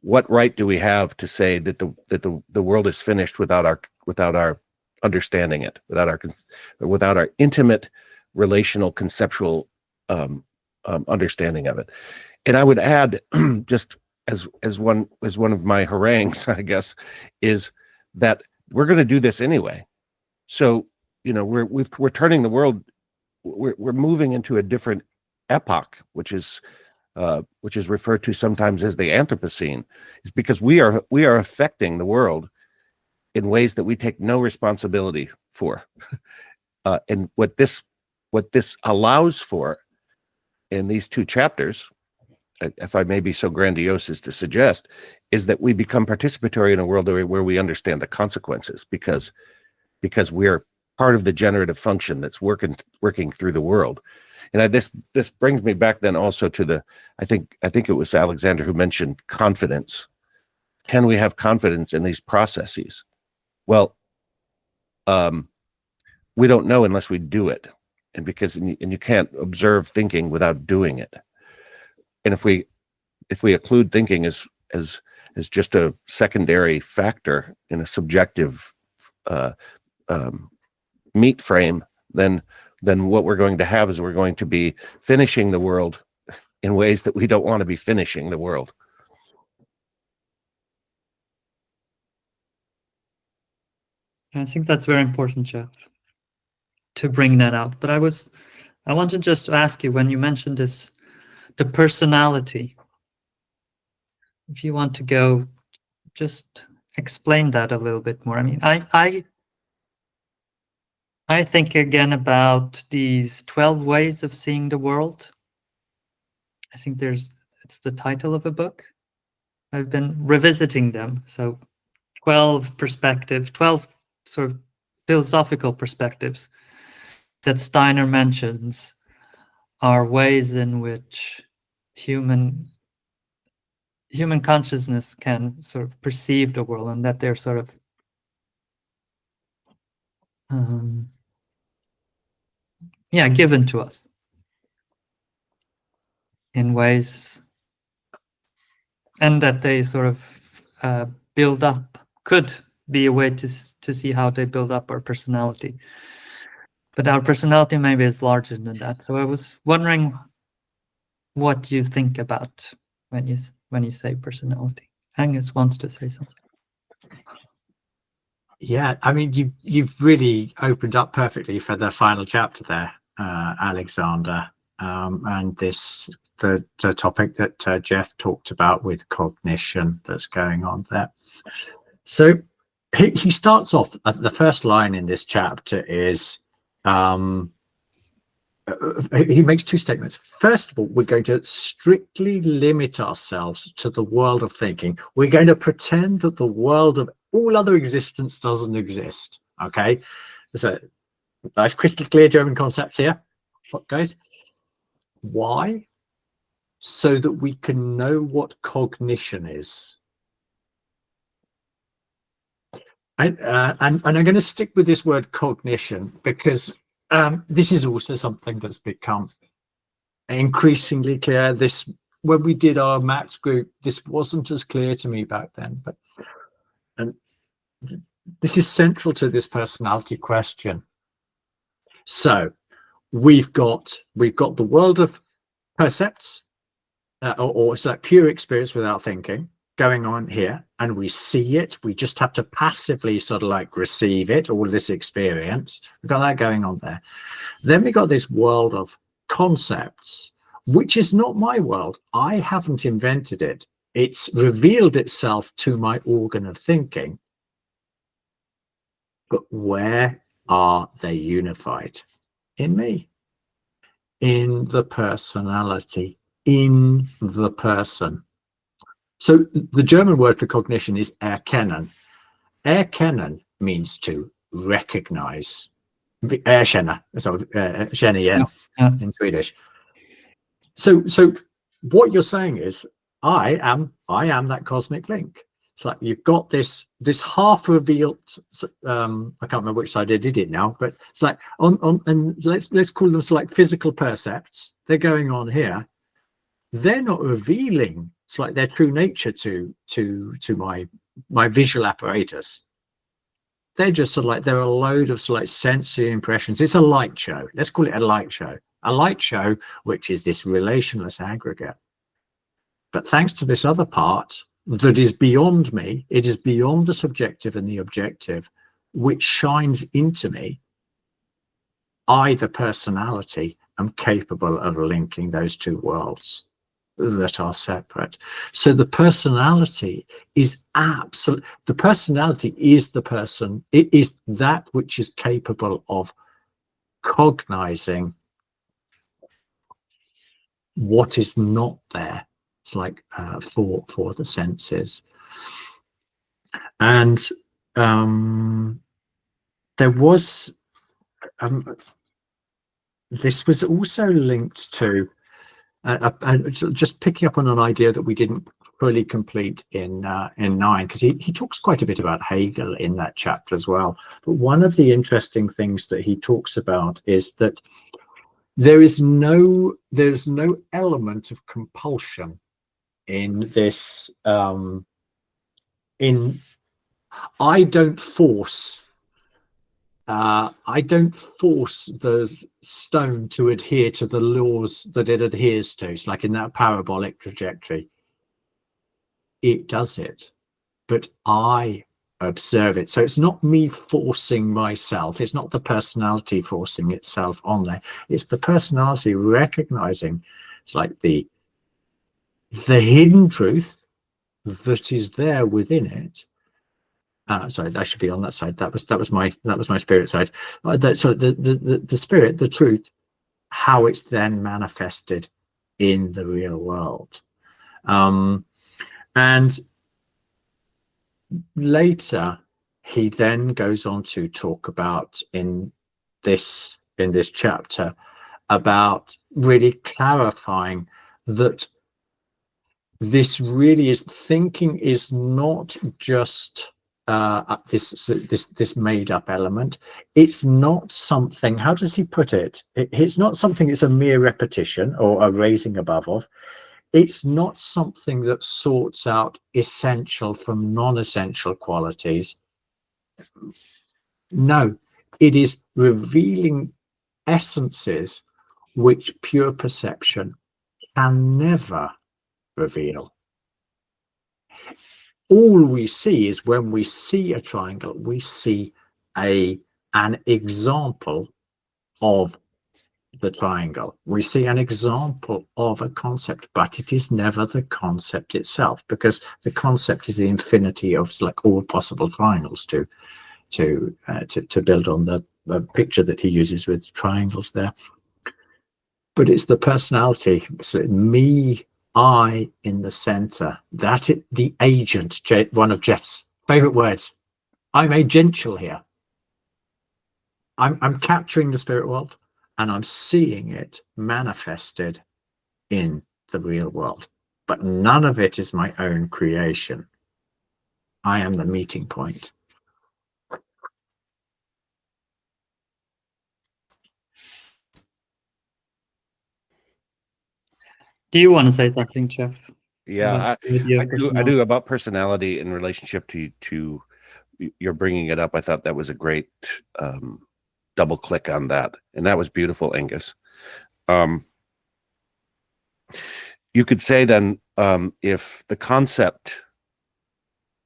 What right do we have to say that the world is finished without our understanding it, without our intimate relational conceptual understanding of it? And I would add, just as one of my harangues, I guess, is that we're going to do this anyway. So, we're turning the world, we're moving into a different epoch, which is referred to sometimes as the Anthropocene. Is because we are affecting the world in ways that we take no responsibility for. And what this allows for in these two chapters, if I may be so grandiose as to suggest, is that we become participatory in a world where we understand the consequences, because we're part of the generative function that's working through the world. And this brings me back then also to I think it was Alexander who mentioned confidence. Can we have confidence in these processes? Well, we don't know unless we do it, and you can't observe thinking without doing it. And if we occlude thinking as just a secondary factor in a subjective meat frame, then what we're going to have is we're going to be finishing the world in ways that we don't want to be finishing the world. I think that's very important, Jeff, to bring that out. But I wanted just to ask you, when you mentioned this, the personality, if you want to go, just explain that a little bit more. I mean, I think again about these 12 ways of seeing the world. I think it's the title of a book. I've been revisiting them. So 12 sort of philosophical perspectives that Steiner mentions are ways in which human consciousness can sort of perceive the world, and that they're sort of given to us in ways, and that they sort of build up, could be a way to see how they build up our personality. But our personality maybe is larger than that. So I was wondering what you think about when when you say personality. Angus wants to say something. Yeah, I mean, you've really opened up perfectly for the final chapter there, Alexander, and the topic that Jeff talked about with cognition that's going on there. So he starts off, the first line in this chapter is, he makes two statements. First of all, we're going to strictly limit ourselves to the world of thinking. We're going to pretend that the world of all other existence doesn't exist. Okay, there's a nice crystal clear German concepts here, guys. Why? So that we can know what cognition is. And I'm going to stick with this word cognition because this is also something that's become increasingly clear. This, when we did our maths group, this wasn't as clear to me back then, but this is central to this personality question. So we've got the world of percepts, or it's like pure experience without thinking going on here, and we see it. We just have to passively sort of like receive it, all this experience. We've got that going on there. Then we got this world of concepts, which is not my world. I haven't invented it. It's revealed itself to my organ of thinking. But where are they unified? In me, in the personality, in the person. So the German word for cognition is erkennen. Erkennen means to recognize. Erkänna, so känna igen in Swedish. So what you're saying is, I am that cosmic link. It's like you've got this half revealed. I can't remember which side I did it now, but it's like and let's call them like physical percepts. They're going on here. They're not revealing. It's like their true nature to my visual apparatus. They're just sort of like, they're a load of sort of like sensory impressions. It's a light show. Let's call it a light show. A light show, which is this relationless aggregate. But thanks to this other part that is beyond me, it is beyond the subjective and the objective, which shines into me. I, the personality, am capable of linking those two worlds that are separate. So the personality is absolute. The personality is the person. It is that which is capable of cognizing what is not there. It's like for the senses. And there was this was also linked to just picking up on an idea that we didn't fully complete in 9, because he talks quite a bit about Hegel in that chapter as well. But one of the interesting things that he talks about is that there's no element of compulsion in this. I don't force the stone to adhere to the laws that it adheres to. It's like in that parabolic trajectory. It does it, but I observe it. So it's not me forcing myself. It's not the personality forcing itself on there. It's the personality recognizing. It's like the hidden truth that is there within it. Sorry, that should be on that side. That was my spirit side. So the spirit, the truth, how it's then manifested in the real world. And later, he then goes on to talk about in this chapter about really clarifying that this really is thinking is not just this made up element. It's not something, how does he put it? It's not something, it's a mere repetition or a raising above of. It's not something that sorts out essential from non-essential qualities. No, it is revealing essences which pure perception can never reveal. all we see is, when we see a triangle, we see an example of the triangle. We see an example of a concept, but it is never the concept itself, because the concept is the infinity of like all possible triangles to build on the picture that he uses with triangles there. But it's the personality, so me, I in the center, the agent, one of Jeff's favorite words. I'm agential here. I'm capturing the spirit world, and I'm seeing it manifested in the real world. But none of it is my own creation. I am the meeting point. Do you want to say something, Jeff? Yeah, I do about personality in relationship to you're bringing it up. I thought that was a great double click on that, and that was beautiful, Angus. You could say then, if the concept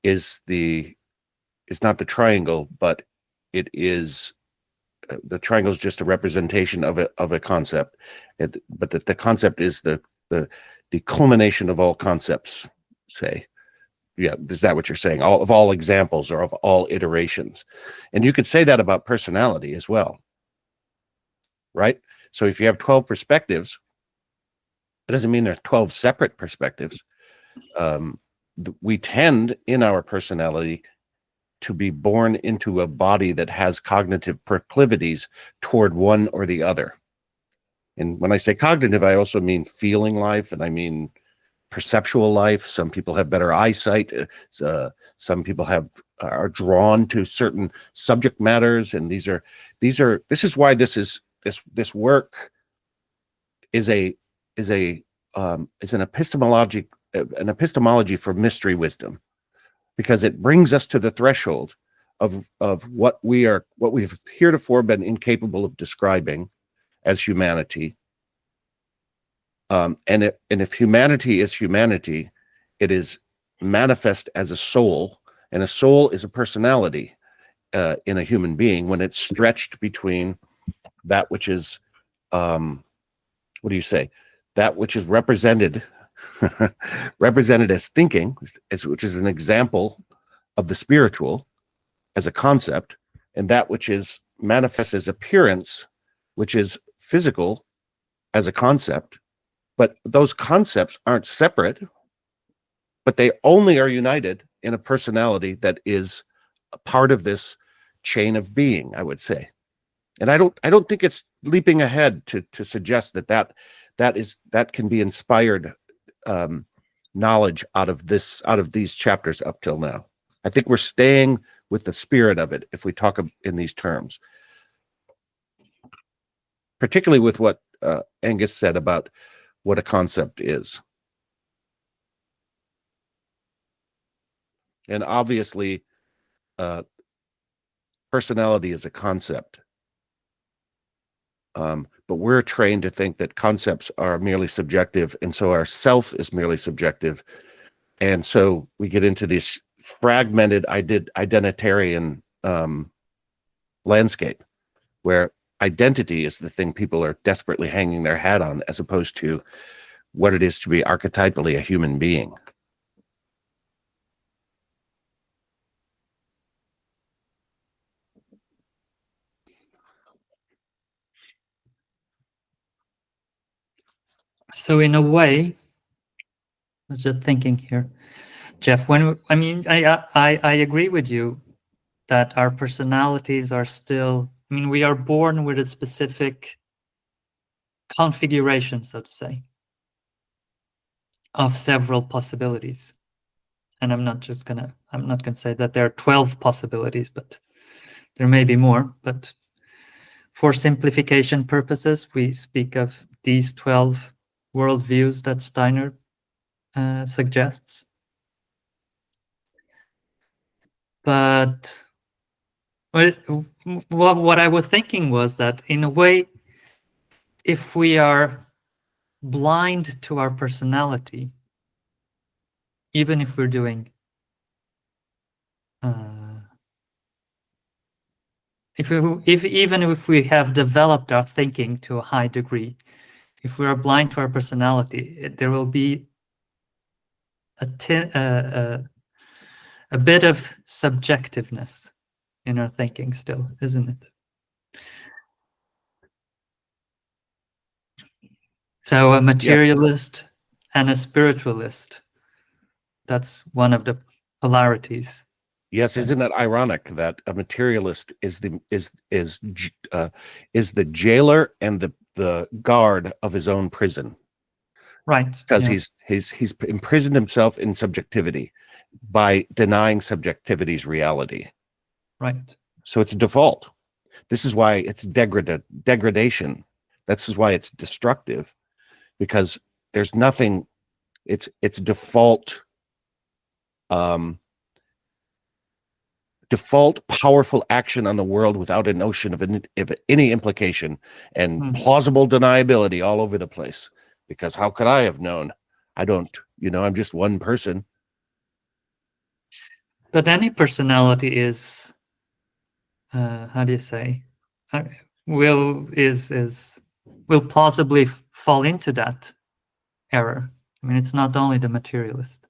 is not the triangle, but it is the triangle is just a representation of a concept, but that the concept is the culmination of all concepts, say. Yeah, is that what you're saying? All examples, or of all iterations. And you could say that about personality as well, right? So if you have 12 perspectives, it doesn't mean there's 12 separate perspectives. We tend in our personality to be born into a body that has cognitive proclivities toward one or the other. And when I say cognitive, I also mean feeling life, and I mean perceptual life. Some people have better eyesight. Some people are drawn to certain subject matters, and this is why this work is an epistemology for mystery wisdom, because it brings us to the threshold of what we've heretofore been incapable of describing as humanity. And if humanity is humanity, it is manifest as a soul, and a soul is a personality in a human being when it's stretched between that which is, what do you say? That which is represented as thinking, which is an example of the spiritual as a concept, and that which is manifest as appearance, which is physical as a concept. But those concepts aren't separate, but they only are united in a personality that is a part of this chain of being, I would say. And I don't think it's leaping ahead to suggest that can be inspired knowledge out of these chapters up till now. I think we're staying with the spirit of it if we talk in these terms, particularly with what Angus said about what a concept is. And obviously, personality is a concept. But we're trained to think that concepts are merely subjective, and so our self is merely subjective. And so we get into this fragmented identitarian landscape, where identity is the thing people are desperately hanging their hat on, as opposed to what it is to be archetypally a human being. So in a way, I was just thinking here, Jeff, I agree with you that our personalities are still, we are born with a specific configuration, so to say, of several possibilities. And I'm not gonna say that there are 12 possibilities, but there may be more. But for simplification purposes, we speak of these 12 worldviews that Steiner suggests. But what I was thinking was that, in a way, if we are blind to our personality, even if we're doing even if we have developed our thinking to a high degree, if we are blind to our personality, there will be a bit of subjectiveness in our thinking still, isn't it? So a materialist and a spiritualist, that's one of the polarities. Yes, isn't it ironic that a materialist is the jailer and the guard of his own prison? Right. Because he's imprisoned himself in subjectivity by denying subjectivity's reality. Right. So it's a default. This is why it's degradation. This is why it's destructive, because there's nothing. It's default. Default powerful action on the world without a notion of any implication, and plausible deniability all over the place. Because how could I have known? I don't, I'm just one person. But any personality is, how do you say, will plausibly fall into that error. I mean, it's not only the materialist.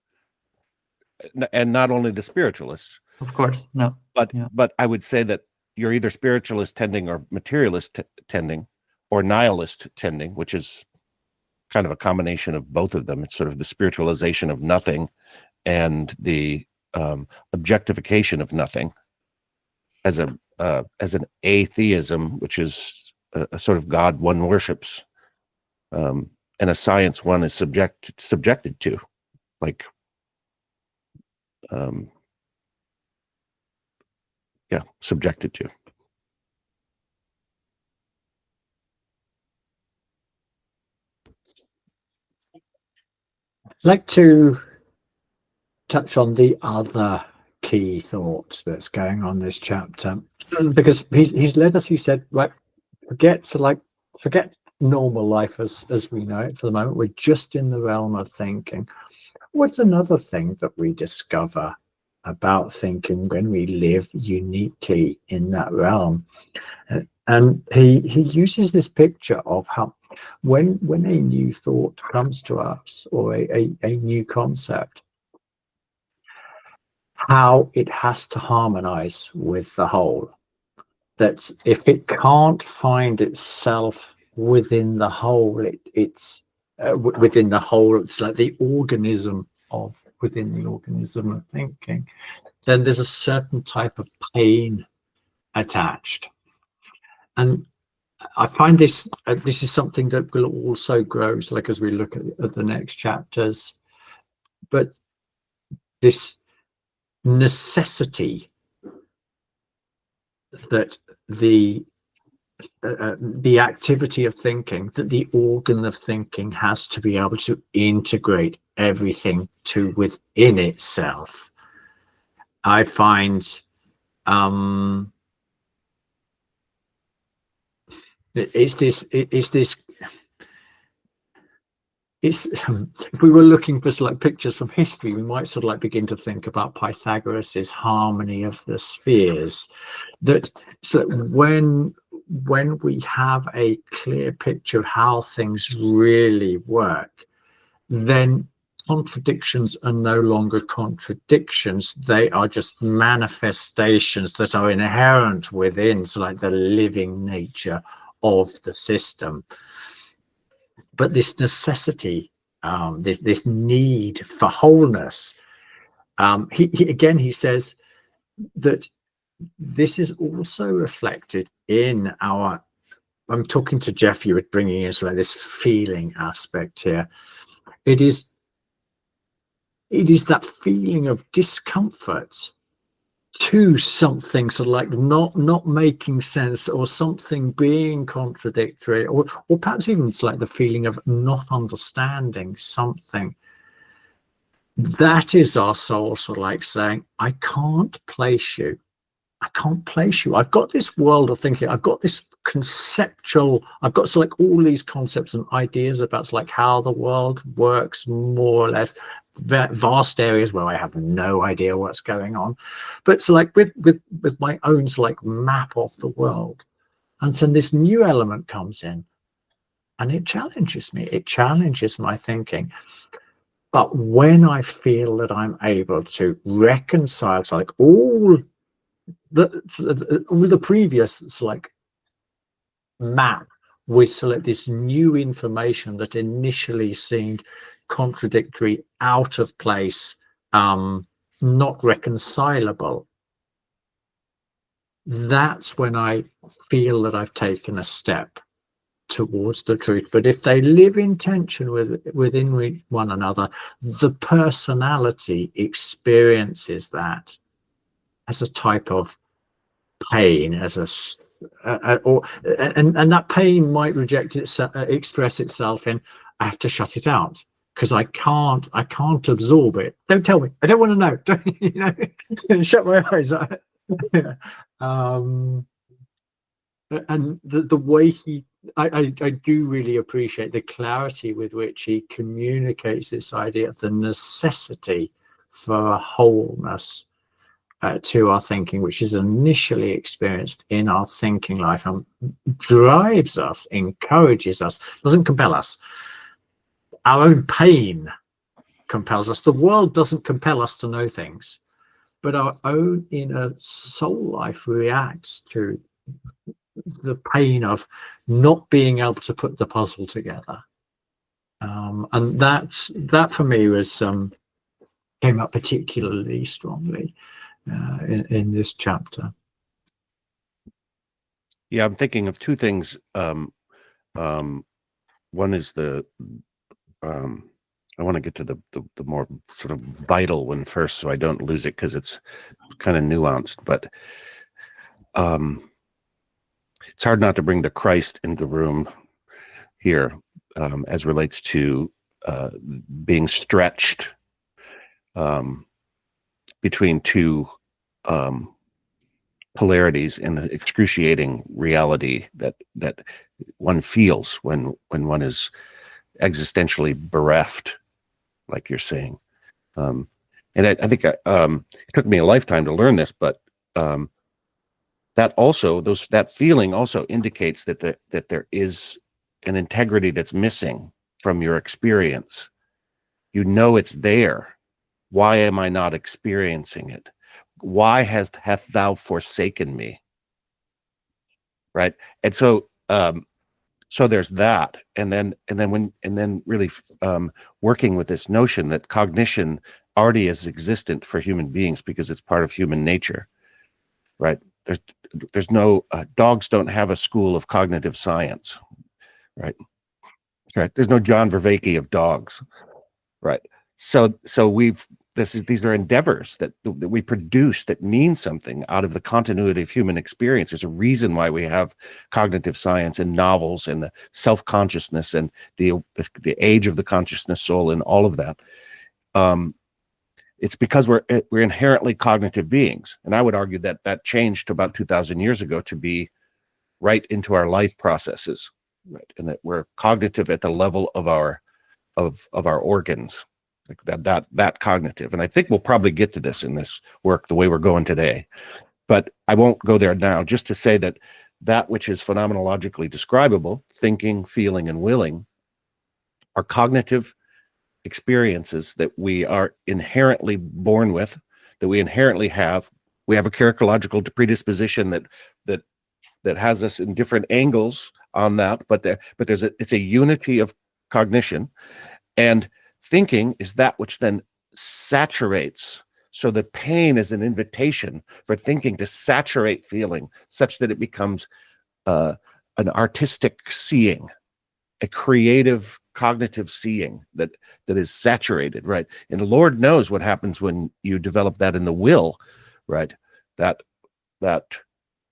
And not only the spiritualists. Of course, no. But I would say that you're either spiritualist tending or materialist tending, or nihilist tending, which is kind of a combination of both of them. It's sort of the spiritualization of nothing and the objectification of nothing as an atheism, which is a sort of God one worships, and a science one is subjected to, like. Subjected to. I'd like to touch on the other key thought that's going on this chapter, because he's led us. He said, right, forget normal life as we know it for the moment. We're just in the realm of thinking. What's another thing that we discover about thinking when we live uniquely in that realm? And he uses this picture of how when a new thought comes to us, or a new concept, how it has to harmonize with the whole. That if it can't find itself within the whole, it's within the whole, it's like the organism of within the organism of thinking, then there's a certain type of pain attached. And I find this is something that will also grow, so like as we look at the next chapters, but this necessity that the activity of thinking, that the organ of thinking has to be able to integrate everything to within itself. I find if we were looking for like pictures from history, we might sort of like begin to think about Pythagoras's harmony of the spheres. That so when we have a clear picture of how things really work, then contradictions are no longer contradictions. They are just manifestations that are inherent within, so like the living nature of the system. But this necessity, this need for wholeness, he says that this is also reflected in our, I'm talking to Jeff, you were bringing in sort of this feeling aspect here. It is that feeling of discomfort to something sort of like not making sense, or something being contradictory, or perhaps even it's like the feeling of not understanding something. That is our soul sort of like saying, I can't place you. I can't place you. I've got this world of thinking. I've got this conceptual, I've got so like all these concepts and ideas about like how the world works, more or less. vast areas where I have no idea what's going on. But so like with my own so like map of the world, and then this new element comes in, and it challenges me. It challenges my thinking. But when I feel that I'm able to reconcile so like all the previous so like map with so like this new information that initially seemed contradictory, out of place, not reconcilable, that's when I feel that I've taken a step towards the truth. But if they live in tension within one another, the personality experiences that as a type of pain, as and that pain might express itself in, I have to shut it out because I can't absorb it. Don't tell me. I don't want to know. Don't, you know, shut my eyes. And the way I do really appreciate the clarity with which he communicates this idea of the necessity for a wholeness to our thinking, which is initially experienced in our thinking life and drives us, encourages us, doesn't compel us. Our own pain compels us. The world doesn't compel us to know things, but our own inner soul life reacts to the pain of not being able to put the puzzle together. And that for me was came up particularly strongly in this chapter. Yeah, I'm thinking of two things. One is I want to get to the more sort of vital one first, so I don't lose it because it's kind of nuanced. But it's hard not to bring the Christ into the room here, as relates to being stretched between two polarities in the excruciating reality that one feels when one is existentially bereft, like you're saying. And I think it took me a lifetime to learn this, but that feeling also indicates that there is an integrity that's missing from your experience. You know it's there. Why am I not experiencing it? Why hath thou forsaken me? Right. And so there's that. And then really working with this notion that cognition already is existent for human beings because it's part of human nature. Right. There's no dogs don't have a school of cognitive science. Right. There's no John Vervaeke of dogs. Right. So these are endeavors that we produce that mean something out of the continuity of human experience. There's a reason why we have cognitive science and novels and the self-consciousness and the age of the consciousness soul and all of that. It's because we're inherently cognitive beings. And I would argue that changed about 2,000 years ago to be right into our life processes, right? And that we're cognitive at the level of our organs. Like that cognitive. And I think we'll probably get to this in this work the way we're going today, but I won't go there now. Just to say that which is phenomenologically describable, thinking, feeling, and willing, are cognitive experiences that we are inherently born with, that we inherently have. We have a characterological predisposition that has us in different angles on that, but it's a unity of cognition. And thinking is that which then saturates. So the pain is an invitation for thinking to saturate feeling such that it becomes an artistic seeing, a creative cognitive seeing that is saturated, right? And the Lord knows what happens when you develop that in the will, right? That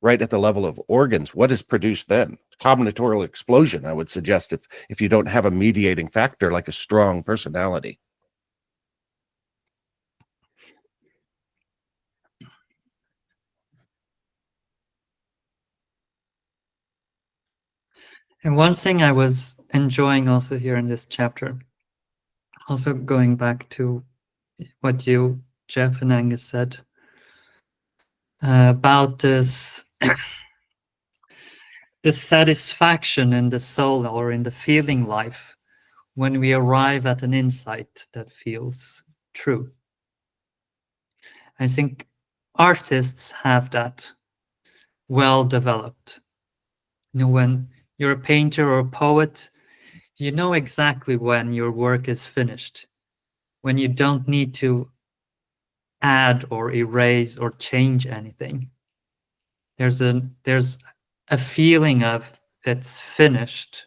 right at the level of organs, what is produced then? Combinatorial explosion, I would suggest, if you don't have a mediating factor like a strong personality. And one thing I was enjoying also here in this chapter, also going back to what you, Jeff, and Angus said about this this satisfaction in the soul or in the feeling life when we arrive at an insight that feels true. I think artists have that well developed. You know, when you're a painter or a poet, you know exactly when your work is finished, when you don't need to add or erase or change anything. There's a feeling of it's finished,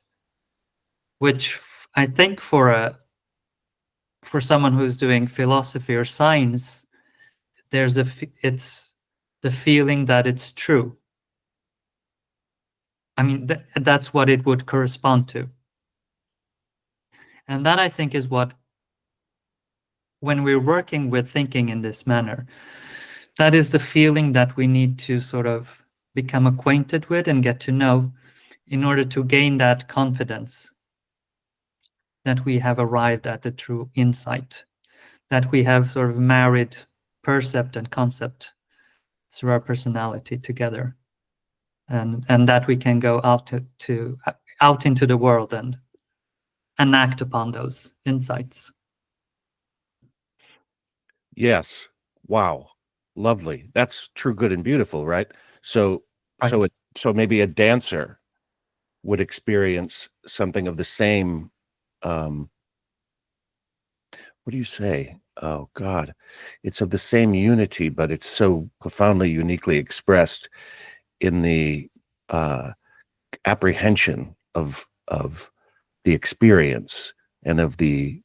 which I think for someone who's doing philosophy or science, it's the feeling that it's true. I mean, that's what it would correspond to. And that, I think, is what, when we're working with thinking in this manner, that is the feeling that we need to sort of become acquainted with and get to know in order to gain that confidence that we have arrived at a true insight, that we have sort of married percept and concept through our personality together, and that we can go out out into the world and act upon those insights. Yes. Wow. Lovely. That's true, good, and beautiful, right? So Right. so maybe a dancer would experience something of the same, what do you say? Oh God. It's of the same unity, but it's so profoundly uniquely expressed in the apprehension of the experience and of the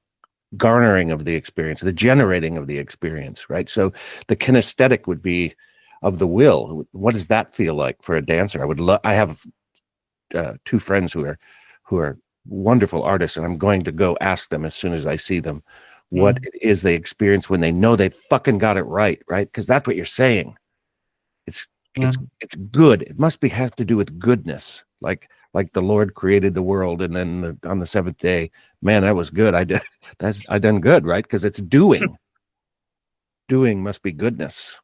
garnering of the experience, the generating of the experience, right? So the kinesthetic would be of the will. What does that feel like for a dancer? I have two friends who are wonderful artists, and I'm going to go ask them as soon as I see them what it is they experience when they know they fucking got it right? Because that's what you're saying. It's good. It must have to do with goodness, like the Lord created the world, and then on the seventh day, man, that was good. I done good, right? Because it's doing. Doing must be goodness.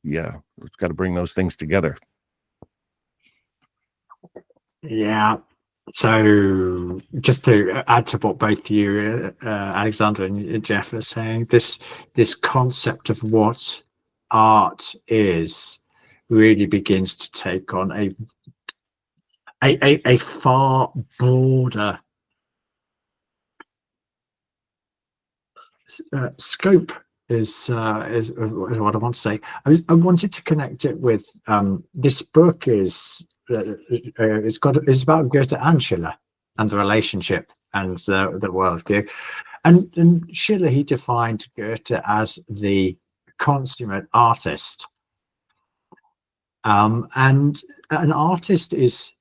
Yeah, it's got to bring those things together. Yeah. So just to add to what both you, Alexander and Jeff, are saying, this concept of what art is really begins to take on a far broader scope. Is what I want to say. I wanted to connect it with this book is it's about Goethe and Schiller and the relationship and the worldview. And Schiller, he defined Goethe as the consummate artist. And an artist is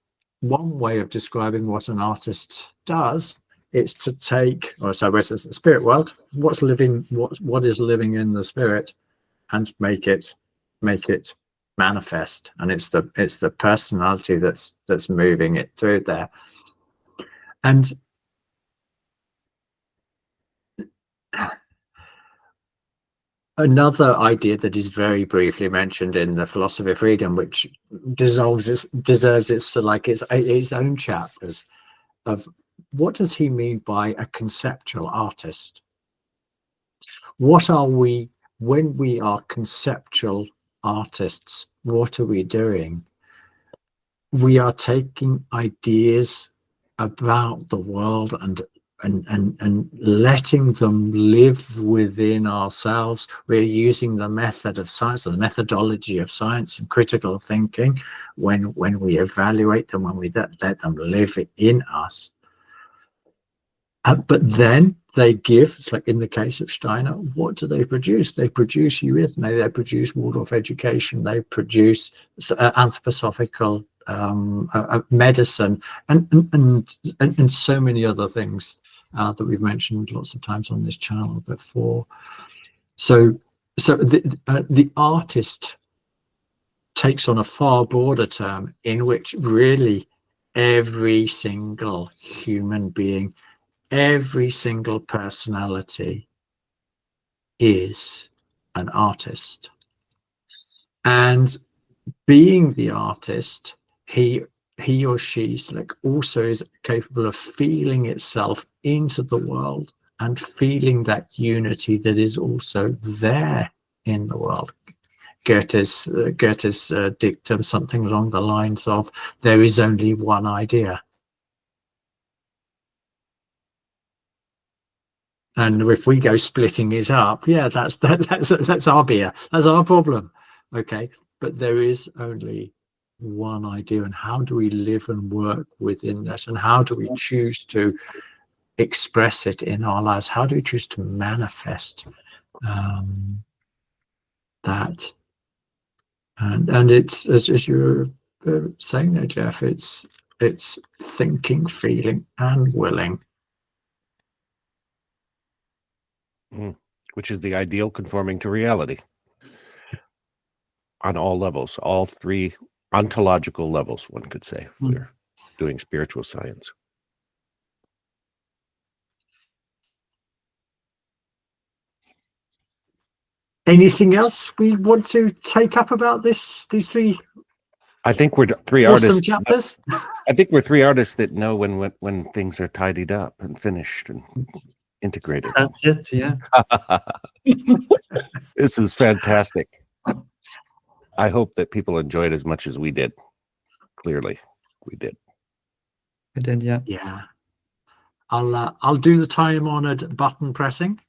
one way of describing what an artist does. It's to take, or so it's the spirit world, what is living in the spirit, and make it manifest. And it's the personality that's moving it through there. And another idea that is very briefly mentioned in the Philosophy of Freedom, which deserves its own chapters, of what does he mean by a conceptual artist? What are we when we are conceptual artists? What are we doing? We are taking ideas about the world and letting them live within ourselves. We're using the method of science, the methodology of science and critical thinking when we evaluate them, when we let them live in us. But then they give, it's like in the case of Steiner, what do they produce? They produce eurythmy, they produce Waldorf education, they produce anthroposophical medicine, and so many other things that we've mentioned lots of times on this channel before. So the artist takes on a far broader term in which really every single human being every single personality is an artist. And being the artist, he or she like also is capable of feeling itself into the world and feeling that unity that is also there in the world. Goethe's dictum, something along the lines of, there is only one idea. And if we go splitting it up, yeah, that's our beer. That's our problem. Okay, but there is only one idea, and how do we live and work within that, and how do we choose to express it in our lives? How do we choose to manifest that? And it's as you're saying there, Jeff, it's thinking, feeling, and willing. Which is the ideal conforming to reality on all levels, all three ontological levels, one could say, if we're doing spiritual science. Anything else we want to take up about these three? I think we're three awesome artists. Chapters. I think we're three artists that know when things are tidied up and finished and integrated. That's it, yeah. This was fantastic. I hope that people enjoyed as much as we did. Clearly, we did. We did, yeah. Yeah. I'll do the time-honored button pressing.